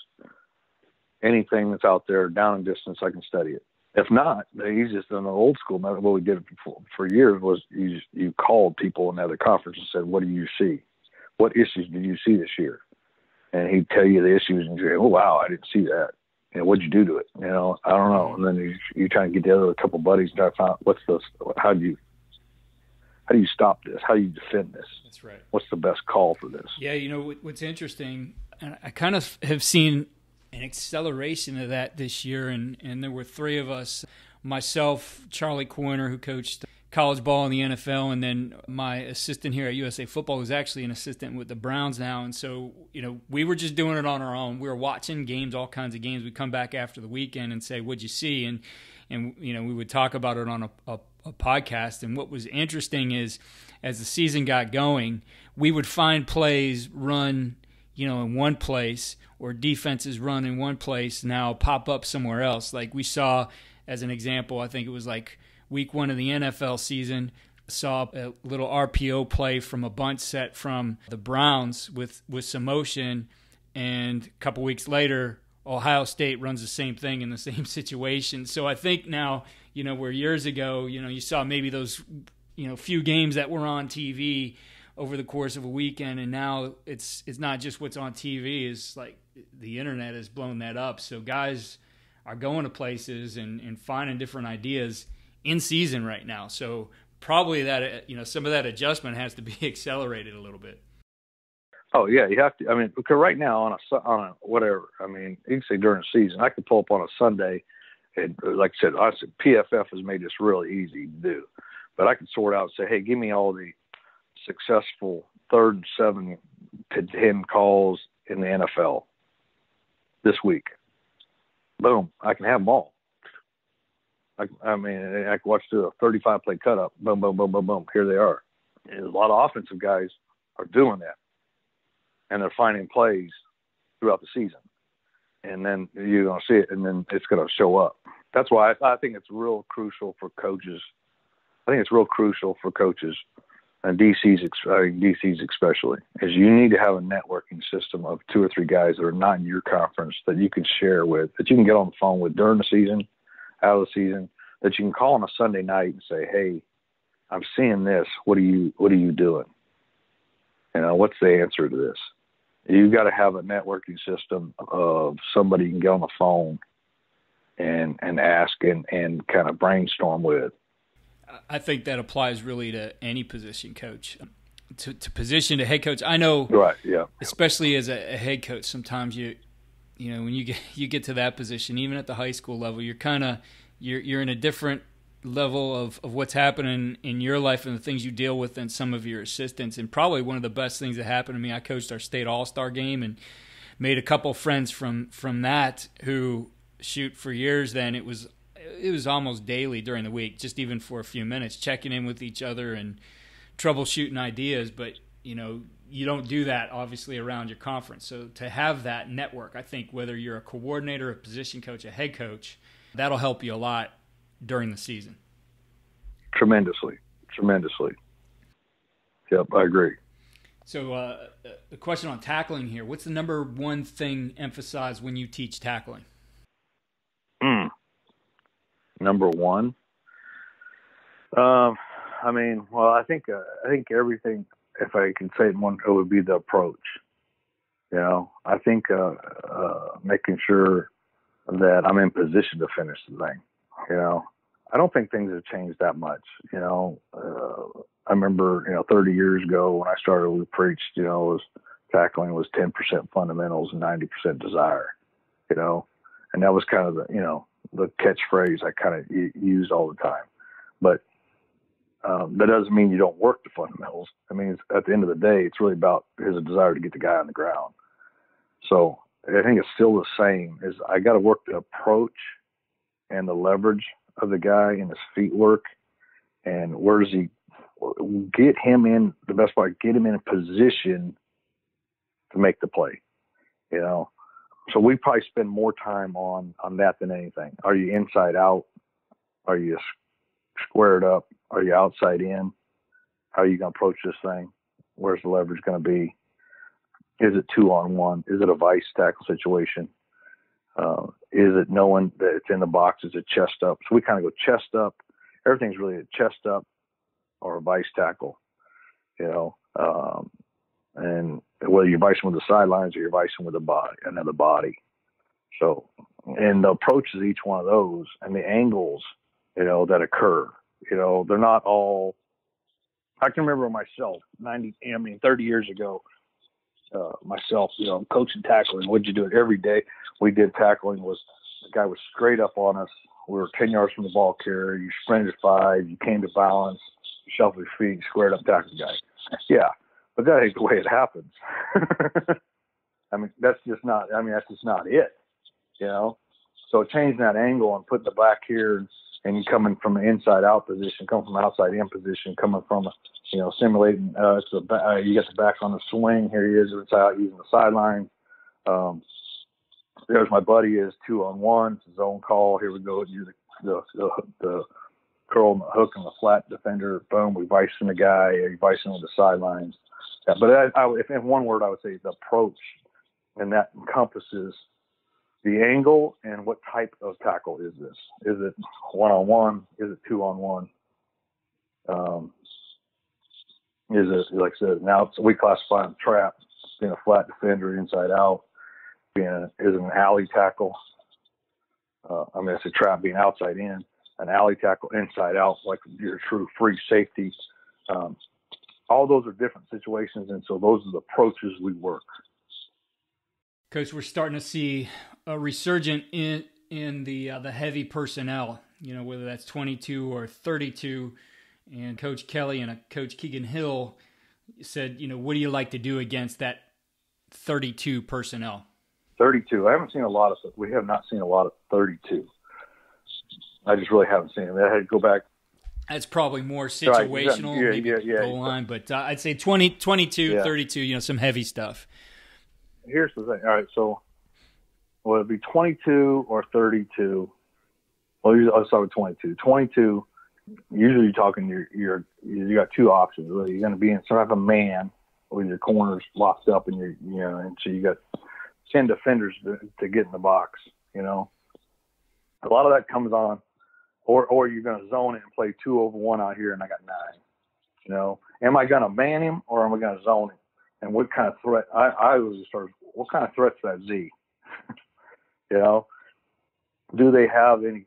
Anything that's out there down in distance, I can study it. If not, the easiest in the old school method, what we did for years was you called people in other conferences and said, what do you see? What issues did you see this year? And he'd tell you the issues, and you say, oh, wow, I didn't see that. What'd you do to it? I don't know. And then you try to get together with a couple buddies and try to find out how do you How do you stop this? How do you defend this? That's right. What's the best call for this? Yeah, what's interesting, and I kind of have seen an acceleration of that this year, and there were three of us, myself, Charlie Coiner, who coached college ball in the NFL, and then my assistant here at USA Football, who's actually an assistant with the Browns now. And so, we were just doing it on our own. We were watching games, all kinds of games. We'd come back after the weekend and say, what'd you see? And we would talk about it on a podcast. And what was interesting is, as the season got going, we would find plays run, in one place, or defenses run in one place, now pop up somewhere else. Like we saw, as an example, I think it was like week 1 of the NFL season, saw a little RPO play from a bunch set from the Browns with some motion, and a couple weeks later, Ohio State runs the same thing in the same situation. So I think now, where years ago, you saw maybe those, few games that were on TV over the course of a weekend, and now it's not just what's on TV. It's like the internet has blown that up. So guys are going to places and finding different ideas in season right now. So probably that, some of that adjustment has to be accelerated a little bit. Oh yeah, you have to. I mean, because right now on a whatever, I mean, you can say during the season, I could pull up on a Sunday, and like I said, PFF has made this really easy to do. But I could sort out and say, hey, give me all the successful 3rd and 7 to 10 calls in the NFL this week. Boom, I can have them all. I mean, I can watch through a 35-play cut-up. Boom, boom, boom, boom, boom. Here they are. And a lot of offensive guys are doing that, and they're finding plays throughout the season. And then you're going to see it, and then it's going to show up. That's why I think it's real crucial for coaches. I think it's real crucial for coaches, and DCs especially, is you need to have a networking system of 2 or 3 guys that are not in your conference that you can share with, that you can get on the phone with during the season, out of the season, that you can call on a Sunday night and say, hey, I'm seeing this. What are you doing? What's the answer to this? You've got to have a networking system of somebody you can get on the phone and ask and kind of brainstorm with. I think that applies really to any position coach. To position to head coach, I know, right? Yeah. Especially as a head coach, sometimes when you get to that position, even at the high school level, you're in a different level of what's happening in your life and the things you deal with than some of your assistants. And probably one of the best things that happened to me, I coached our state all-star game and made a couple friends from that who shoot for years. Then it was almost daily during the week, just even for a few minutes, checking in with each other and troubleshooting ideas. But you don't do that obviously around your conference. So to have that network, I think whether you're a coordinator, a position coach, a head coach, that'll help you a lot during the season. Tremendously. Yep, I agree. So the question on tackling here, what's the number one thing emphasized when you teach tackling? Number one? I think everything, if I can say it in one, it would be the approach. I think making sure that I'm in position to finish the thing. I don't think things have changed that much. I remember, 30 years ago when I started, we preached, tackling was 10% fundamentals and 90% desire, and that was kind of the catchphrase I kind of used all the time. But that doesn't mean you don't work the fundamentals. I mean, at the end of the day, it's really about his desire to get the guy on the ground. So I think it's still the same. Is I got to work the approach and the leverage of the guy and his feet work, and where does he get him in the best part? Get him in a position to make the play. So we probably spend more time on that than anything. Are you inside out? Are you squared up? Are you outside in? How are you going to approach this thing? Where's the leverage going to be? Is it 2-on-1? Is it a vice tackle situation? Is it knowing that it's in the box? Is it chest up? So we kind of go chest up. Everything's really a chest up or a vice tackle, and whether you're vicing with the sidelines or you're vicing with another body. So, and the approaches each one of those and the angles, that occur, they're not all I can remember myself, 30 years ago, myself, coaching tackling. What'd you do it every day? We did tackling. Was the guy was straight up on us. We were 10 yards from the ball carrier. You sprinted 5. You came to balance. You shuffled your feet. Squared up, tackled the guy. Yeah, but that ain't the way it happens. That's just not it. So changing that angle and putting the back here and coming from an inside out position, coming from an outside in position, coming from simulating. You get the back on the swing. Here he is inside using the sideline. There's my buddy is 2-on-1. It's his own call. Here we go. Use the curl and the hook and the flat defender. Boom. We vicing the guy. You vicing on the sidelines. Yeah, but if in one word, I would say the approach, and that encompasses the angle and what type of tackle is this? Is it 1-on-1? Is it 2-on-1? Is it, like I said, now we classify them trap, being a flat defender inside out, is it an alley tackle? It's a trap being outside in, an alley tackle inside out, like your true free safety. All those are different situations, and so those are the approaches we work. Coach, we're starting to see a resurgence in the heavy personnel, whether that's 22 or 32. And Coach Kelly and Coach Keegan Hill said, what do you like to do against that 32 personnel? 32. We have not seen a lot of 32. I just really haven't seen them. I had to go back. That's probably more situational, yeah, goal line, but I'd say 22, 32, some heavy stuff. Here's the thing. All right, so it'd be 22 or 32. Well, I'll start with 22. 22, usually you're talking, you got two options. Really. You're going to be in some type of man with your corners locked up, and and so you got 10 defenders to get in the box. A lot of that comes on. Or you're going to zone it and play 2-over-1 out here, and I got 9. Am I going to man him or am I going to zone him? And what kind of threat? I was start. What kind of threat's that Z? Do they have any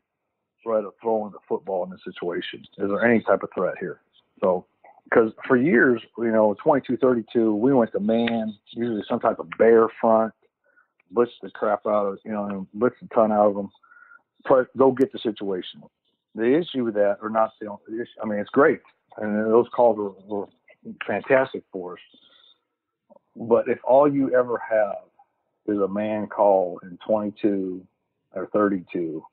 threat of throwing the football in this situation? Is there any type of threat here? So, because for years, 22, 32, we went to man, usually some type of bear front, blitz the crap out of, and blitz a ton out of them. Go get the situation. The issue with that, or not the issue, it's great. And those calls were fantastic for us. But if all you ever have is a man call in 22 or 32,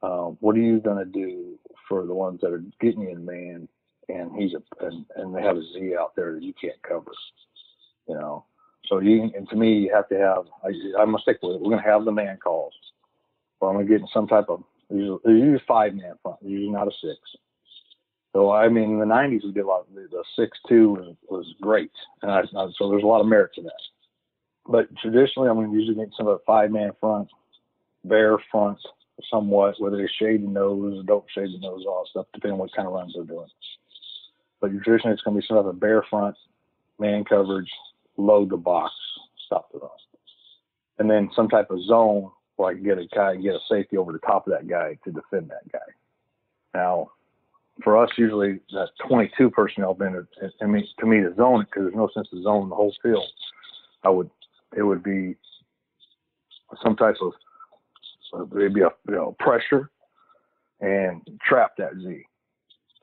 what are you going to do for the ones that are getting you in man and and they have a Z out there that you can't cover? So to me, you have to have, I'm going to stick with it. We're going to have the man calls. Or I'm going to get in some type of, usually 5-man front, usually not a 6. So, in the 90s, we did a lot of the 6-2 was great. And so there's a lot of merit to that. But traditionally, I'm usually getting some of the 5-man front, bear front, somewhat, whether they shade the nose or don't shade the nose, all that stuff, depending on what kind of runs they're doing. But traditionally, it's going to be some of a bear front, man coverage, load the box, stop the run. And then some type of zone where I can get a safety over the top of that guy to defend that guy. Now, for us, usually that 22 personnel, to me, to zone it, because there's no sense to zone the whole field. It would be some type of, maybe a pressure and trap that Z,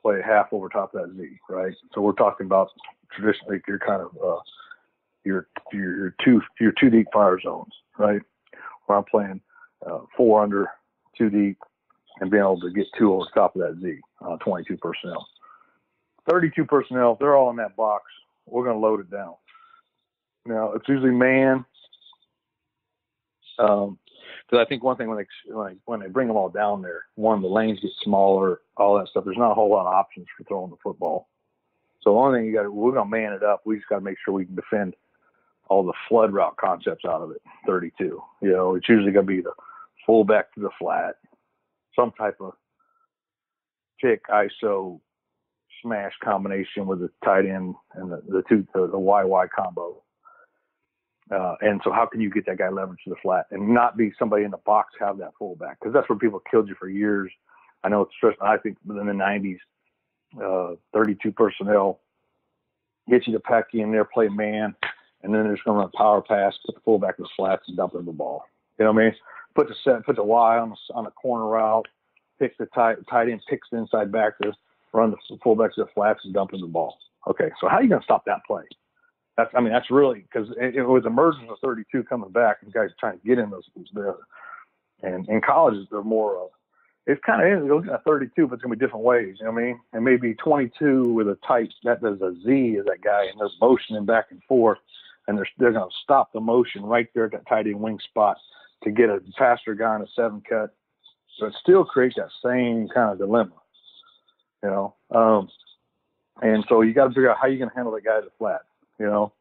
play half over top of that Z, right? So we're talking about traditionally your kind of your two deep fire zones, right? Where I'm playing 4 under, 2 deep, and being able to get 2 over the top of that Z, 22 personnel. 32 personnel, if they're all in that box, we're going to load it down. Now, it's usually man, because I think one thing when they bring them all down there, the lanes get smaller, all that stuff. There's not a whole lot of options for throwing the football. So the only thing we're going to man it up. We just got to make sure we can defend all the flood route concepts out of it. 32, it's usually going to be the fullback to the flat, some type of pick ISO smash combination with the tight end and the YY combo. And so how can you get that guy leverage to the flat and not be somebody in the box have that fullback? Because that's where people killed you for years. I know it's stressful. I think in the 90s, 32 personnel, get you to pack you in there, play man, and then they're just going to run a power pass, put the fullback in the flats, and dump in the ball. You know what I mean? Put the Y on a corner route, pick the tight end, picks the inside back to run the fullback to the flats and dump in the ball. Okay, so how are you going to stop that play? That's really, because it was emergence of 32 coming back, and guys trying to get in those. And in colleges, they're more it's kind of looking at 32, but it's going to be different ways. You know what I mean? And maybe 22 with a tight, that does a Z is that guy, and they're motioning back and forth, and they're going to stop the motion right there at that tight end wing spot to get a faster guy in a 7 cut. So it still creates that same kind of dilemma, you know. And so you got to figure out how you're going to handle that guy at the flat, you know.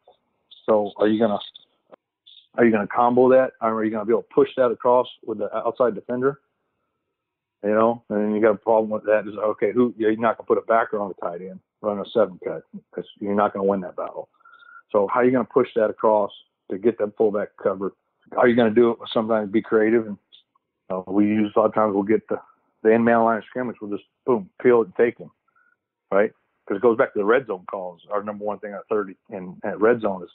So are you going to combo that, or are you going to be able to push that across with the outside defender? You know, and then you got a problem with that is, okay, you're not going to put a backer on the tight end, run a 7 cut, because you're not going to win that battle. So how are you going to push that across to get that fullback covered? How are you going to do it? Sometimes be creative, and we use a lot of times we'll get the end man line of scrimmage. We'll just boom, peel it and take him, right? Because it goes back to the red zone calls. Our number one thing at 30 and at red zone is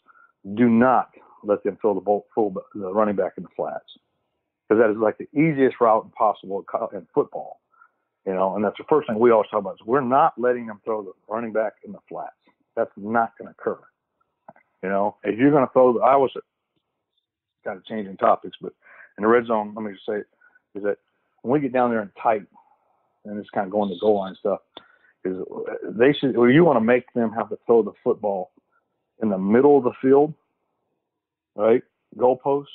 do not let them fill the running back in the flats. Because that is like the easiest route possible in football, you know. And that's the first thing we always talk about is we're not letting them throw the running back in the flats. That's not going to occur, you know. If you're going to throw, I was kind of changing topics, but in the red zone, let me just say is that when we get down there and tight, and it's kind of going to goal line stuff, is you want to make them have to throw the football in the middle of the field, right? Goalposts.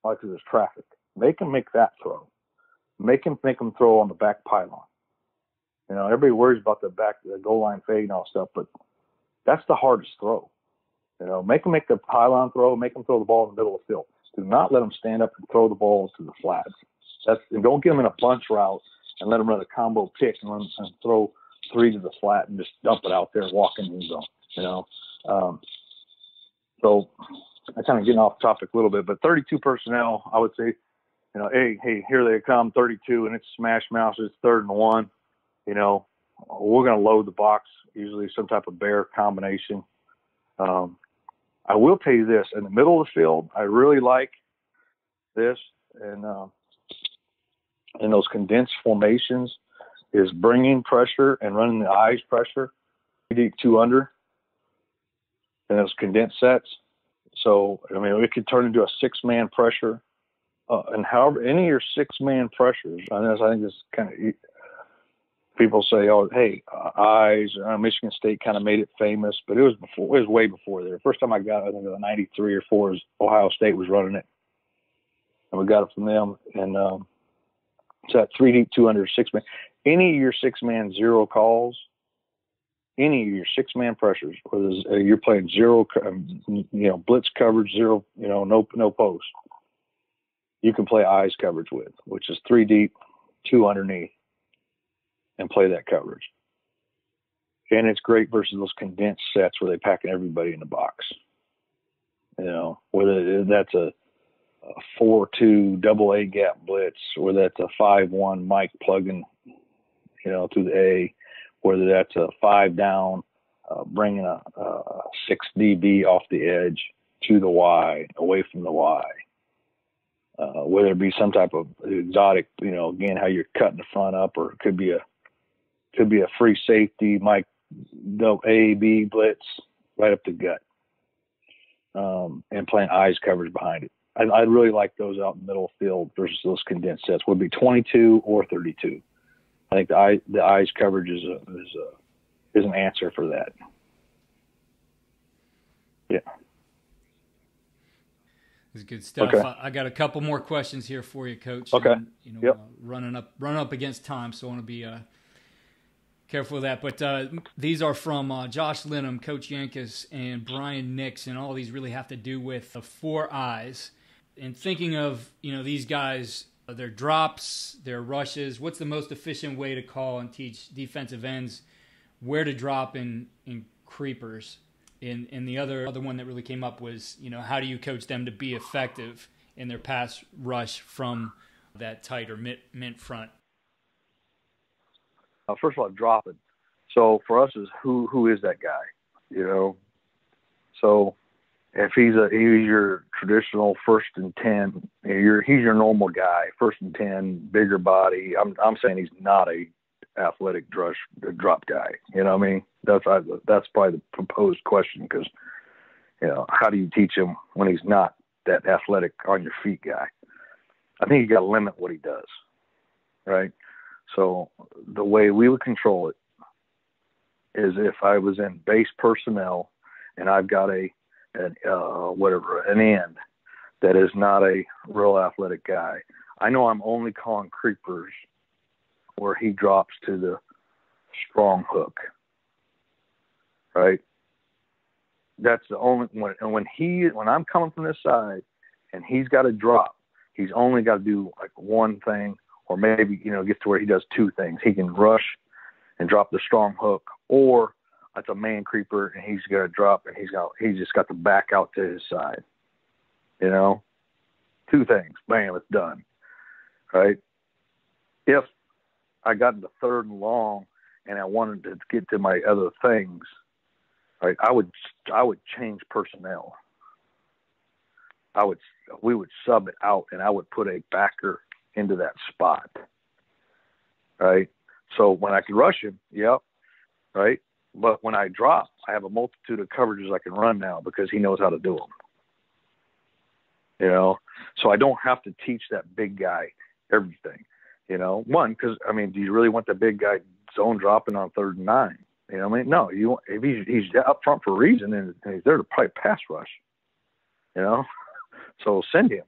Because there's traffic. Make them make that throw. Make them throw on the back pylon. You know, everybody worries about the goal line fade and all stuff, but that's the hardest throw. You know, make them make the pylon throw. Make them throw the ball in the middle of the field. Do not let them stand up and throw the ball to the flats. And don't get them in a bunch route and let them run a combo pick and throw 3 to the flat and just dump it out there, walk in the zone. You know, so. I'm kind of getting off topic a little bit, but 32 personnel, I would say, you know, hey, here they come, 32, and it's smash mouth, it's 3rd and 1. You know, we're going to load the box, usually some type of bear combination. I will tell you this, in the middle of the field, I really like this, and in those condensed formations is bringing pressure and running the eyes pressure, 2 under, and those condensed sets. So, I mean, it could turn into a 6-man pressure. And however, any of your 6-man pressures, I think it's kind of, people say, oh, hey, eyes, Michigan State kind of made it famous, but it was way before there. First time I got it, I think it was 93 or 4, Ohio State was running it. And we got it from them. And it's that 3 deep, 2 under, 6-man. Any of your 6-man zero calls, any of your 6-man pressures, whether you're playing zero, you know, blitz coverage, zero, you know, no post, you can play eyes coverage with, which is 3 deep, 2 underneath, and play that coverage. And it's great versus those condensed sets where they packing everybody in the box. You know, whether that's a 4-2 double A gap blitz, or that's a 5-1 Mike plugging, you know, through the A, whether that's a 5 down, bringing a 6 DB off the edge to the Y, away from the Y. Whether it be some type of exotic, you know, again, how you're cutting the front up, or it could be a free safety, Mike, A, B blitz right up the gut, and playing eyes coverage behind it. I really like those out in the middle of the field versus those condensed sets. Would be 22 or 32. I think the eyes coverage is an answer for that. Yeah. This is good stuff. Okay. I got a couple more questions here for you, Coach. Okay. And, you know, yep. Running up against time, so I want to be careful of that. But these are from Josh Linham, Coach Yankas, and Brian Nix, and all these really have to do with the 4 eyes. And thinking of, you know, these guys, their drops, their rushes, what's the most efficient way to call and teach defensive ends where to drop in creepers? And the other one that really came up was, you know, how do you coach them to be effective in their pass rush from that tight or mint front? First of all, drop it. So for us is who is that guy, you know? So if he's your traditional 1st and 10, he's your normal guy, 1st and 10, bigger body. I'm saying he's not a athletic drop guy. You know what I mean? That's probably the proposed question, because, you know, how do you teach him when he's not that athletic on your feet guy? I think you got to limit what he does, right? So the way we would control it is if I was in base personnel and I've got an end that is not a real athletic guy, I know I'm only calling creepers where he drops to the strong hook, right? That's the only when I'm coming from this side and he's got to drop, he's only got to do like one thing, or maybe, you know, get to where he does two things. He can rush and drop the strong hook, or it's a man creeper and he's got to drop and he's just got to back out to his side. You know, two things, bam, it's done, right? If I got into 3rd and long and I wanted to get to my other things, right, I would change personnel. We would sub it out, and I would put a backer into that spot, right? So when I can rush him, yep, right? But when I drop, I have a multitude of coverages I can run now because he knows how to do them. You know, so I don't have to teach that big guy everything. You know, one, because, I mean, do you really want the big guy zone dropping on 3rd and 9? You know what I mean? No, if he's up front for a reason, and he's there to play pass rush, you know, so send him.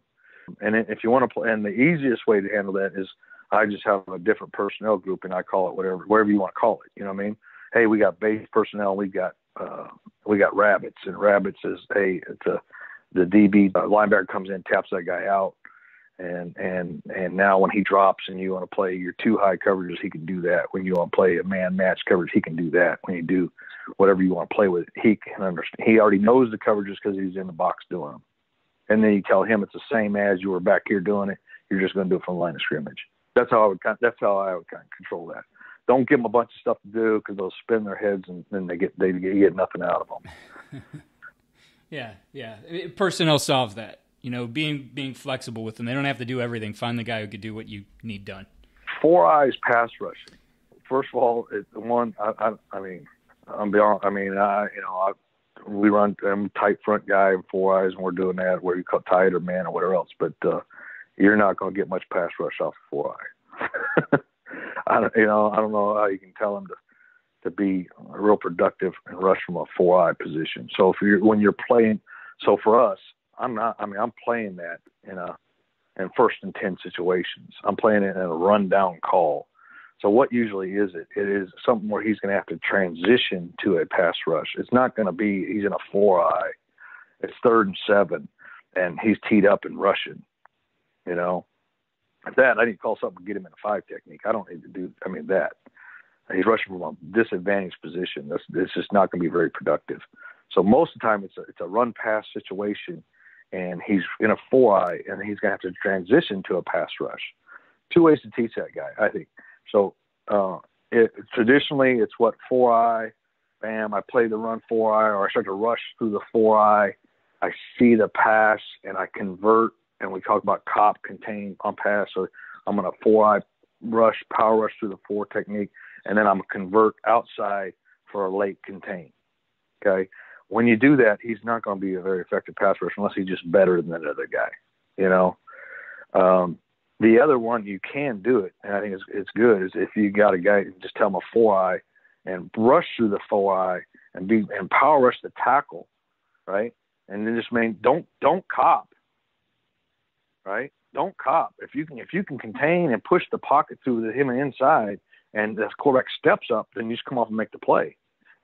And if you want to play, and the easiest way to handle that is I just have a different personnel group, and I call it whatever you want to call it. You know what I mean? Hey, we got base personnel, we got rabbits, and rabbits is the DB linebacker comes in, taps that guy out. And now when he drops and you want to play your 2 high coverages, he can do that. When you want to play a man match coverage, he can do that. When you do whatever you want to play with, he can understand. He already knows the coverages because he's in the box doing them. And then you tell him it's the same as you were back here doing it. You're just going to do it from the line of scrimmage. That's how I would kind of control that. Don't give them a bunch of stuff to do, because they'll spin their heads and then they get nothing out of them. Yeah. Personnel solves that. You know, being flexible with them. They don't have to do everything. Find the guy who could do what you need done. 4 eyes pass rushing. First of all, we run. I'm a tight front guy in 4 eyes, and we're doing that where you cut tight or man or whatever else. But you're not going to get much pass rush off of 4 eye. I don't know how you can tell them to be real productive and rush from a 4 eye position. So when you're playing, so for us, I'm playing that in 1st and 10 situations. I'm playing it in a rundown call. So what usually is it? It is something where he's going to have to transition to a pass rush. It's not going to be he's in a 4 eye. It's 3rd and 7, and he's teed up and rushing. You know, if that, I need to call something to get him in a 5 technique. I don't need to do. That. He's rushing from a disadvantaged position. It's just not going to be very productive. So most of the time, it's a run pass situation, and he's in a 4 eye, and he's going to have to transition to a pass rush. 2 ways to teach that guy, I think. So traditionally, it's 4 eye, bam, I play the run 4 eye, or I start to rush through the 4 eye. I see the pass, and I convert, and we talk about cop, contain, on pass. So I'm going to 4 eye rush, power rush through the 4 technique, and then I'm going to convert outside for a late contain. Okay? When you do that, he's not going to be a very effective pass rusher unless he's just better than that other guy, you know. The other one, you can do it, and I think it's good, is if you got a guy, just tell him a 4 eye and rush through the 4 eye and power rush the tackle, right? And then just don't cop, right? Don't cop. If you can contain and push the pocket through him and inside, and the quarterback steps up, then you just come off and make the play.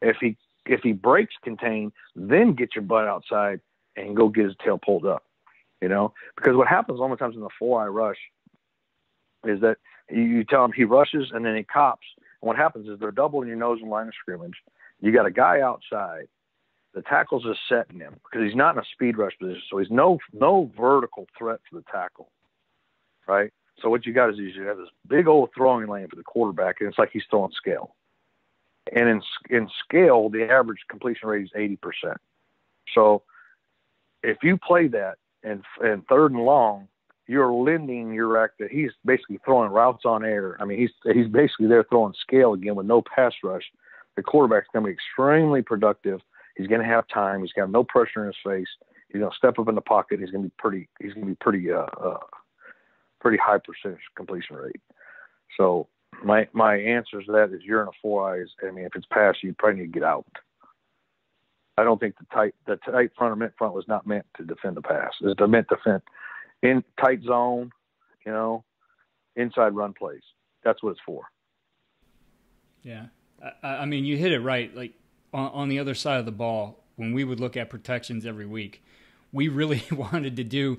If he breaks contain, then get your butt outside and go get his tail pulled up, you know? Because what happens a lot of times in the 4 eye rush is that you tell him he rushes and then he cops. And what happens is they're doubling your nose in line of scrimmage. You got a guy outside. The tackle's just setting him because he's not in a speed rush position. So he's no vertical threat to the tackle, right? So what you got is you have this big old throwing lane for the quarterback, and it's like he's throwing scale. And in scale, the average completion rate is 80%. So if you play that in third and long, you're lending your rack that he's basically throwing routes on air. I mean, he's basically there throwing scale again with no pass rush. The quarterback's going to be extremely productive. He's going to have time. He's got no pressure in his face. He's going to step up in the pocket. He's going to be pretty high percentage completion rate. So my answer to that is you're in a four eyes. I mean, if it's pass, you probably need to get out. I don't think the tight front or mid front was not meant to defend the pass. It's meant to defend in tight zone, inside run plays. That's what it's for. Yeah. I mean, you hit it right. Like on the other side of the ball, when we would look at protections every week, we really wanted to do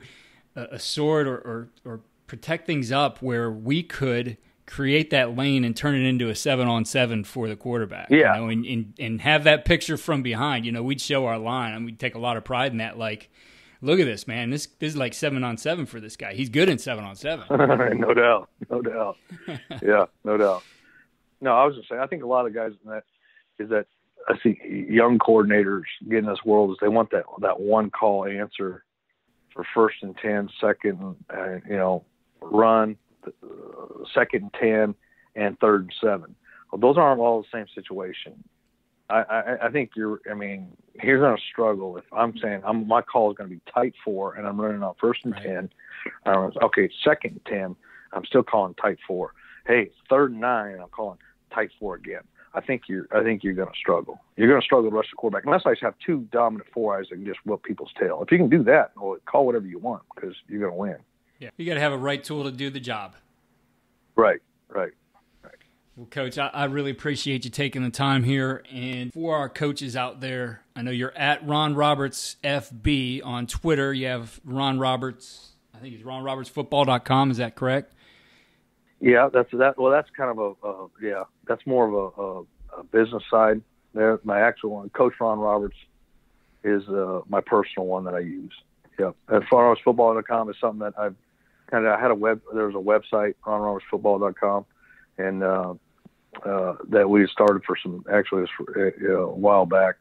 a sort or protect things up where we could create that lane and turn it into a 7-on-7 for the quarterback. Yeah. And have that picture from behind. We'd show our line, and we'd take a lot of pride in that. Like, look at this, man. This is like 7-on-7 for this guy. He's good in 7-on-7. No doubt. Yeah, no doubt. No, I was just saying, I think a lot of guys in that is that I see young coordinators get in this world is they want that one call answer for 1st and 10, second, run, 2nd and 10, and 3rd and 7. Well, those aren't all the same situation. I think you're going to struggle if I'm saying my call is going to be tight 4 and I'm running on 1st and 10. Okay, 2nd and 10, I'm still calling tight 4. Hey, 3rd and 9, and I'm calling tight 4 again. I think you're going to struggle. You're going to struggle to rush the quarterback unless I have two dominant four eyes that can just whip people's tail. If you can do that, well, call whatever you want because you're going to win. Yeah, you got to have a right tool to do the job. Right. Well, Coach, I really appreciate you taking the time here. And for our coaches out there, I know you're at Ron Roberts FB on Twitter. You have Ron Roberts. I think it's ronrobertsfootball.com. Is that correct? Yeah, that's kind of that's more of a business side there. My actual one, Coach Ron Roberts, is my personal one that I use. Yeah, as far as football.com is something that I've there's a website, ronrobertsfootball.com, and that we started for a while back,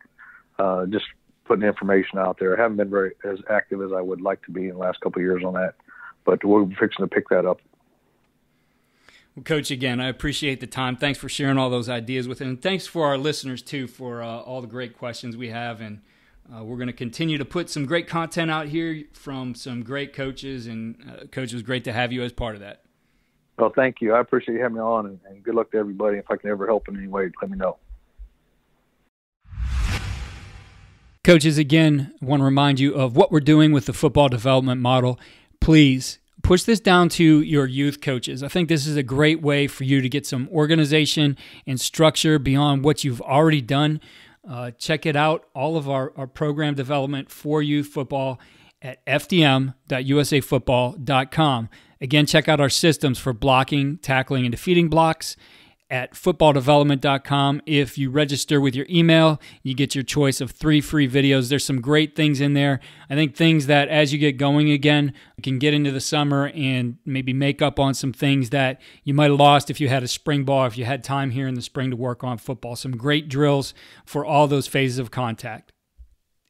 just putting information out there. I haven't been very as active as I would like to be in the last couple of years on that, but we're fixing to pick that up. Well, Coach, again, I appreciate the time. Thanks for sharing all those ideas with us. And thanks for our listeners, too, for all the great questions we have. And we're going to continue to put some great content out here from some great coaches. And, Coach, it was great to have you as part of that. Well, thank you. I appreciate you having me on, and good luck to everybody. If I can ever help in any way, let me know. Coaches, again, I want to remind you of what we're doing with the football development model. Please push this down to your youth coaches. I think this is a great way for you to get some organization and structure beyond what you've already done. Check it out, all of our program development for youth football at fdm.usafootball.com. Again, check out our systems for blocking, tackling, and defeating blocks at footballdevelopment.com. If you register with your email, you get your choice of 3 free videos. There's some great things in there. I think things that as you get going again, you can get into the summer and maybe make up on some things that you might have lost if you had a spring ball, if you had time here in the spring to work on football. Some great drills for all those phases of contact.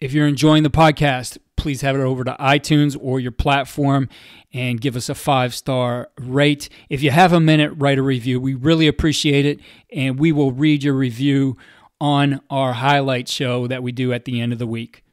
If you're enjoying the podcast, please head over to iTunes or your platform and give us a 5-star rate. If you have a minute, write a review. We really appreciate it, and we will read your review on our highlight show that we do at the end of the week.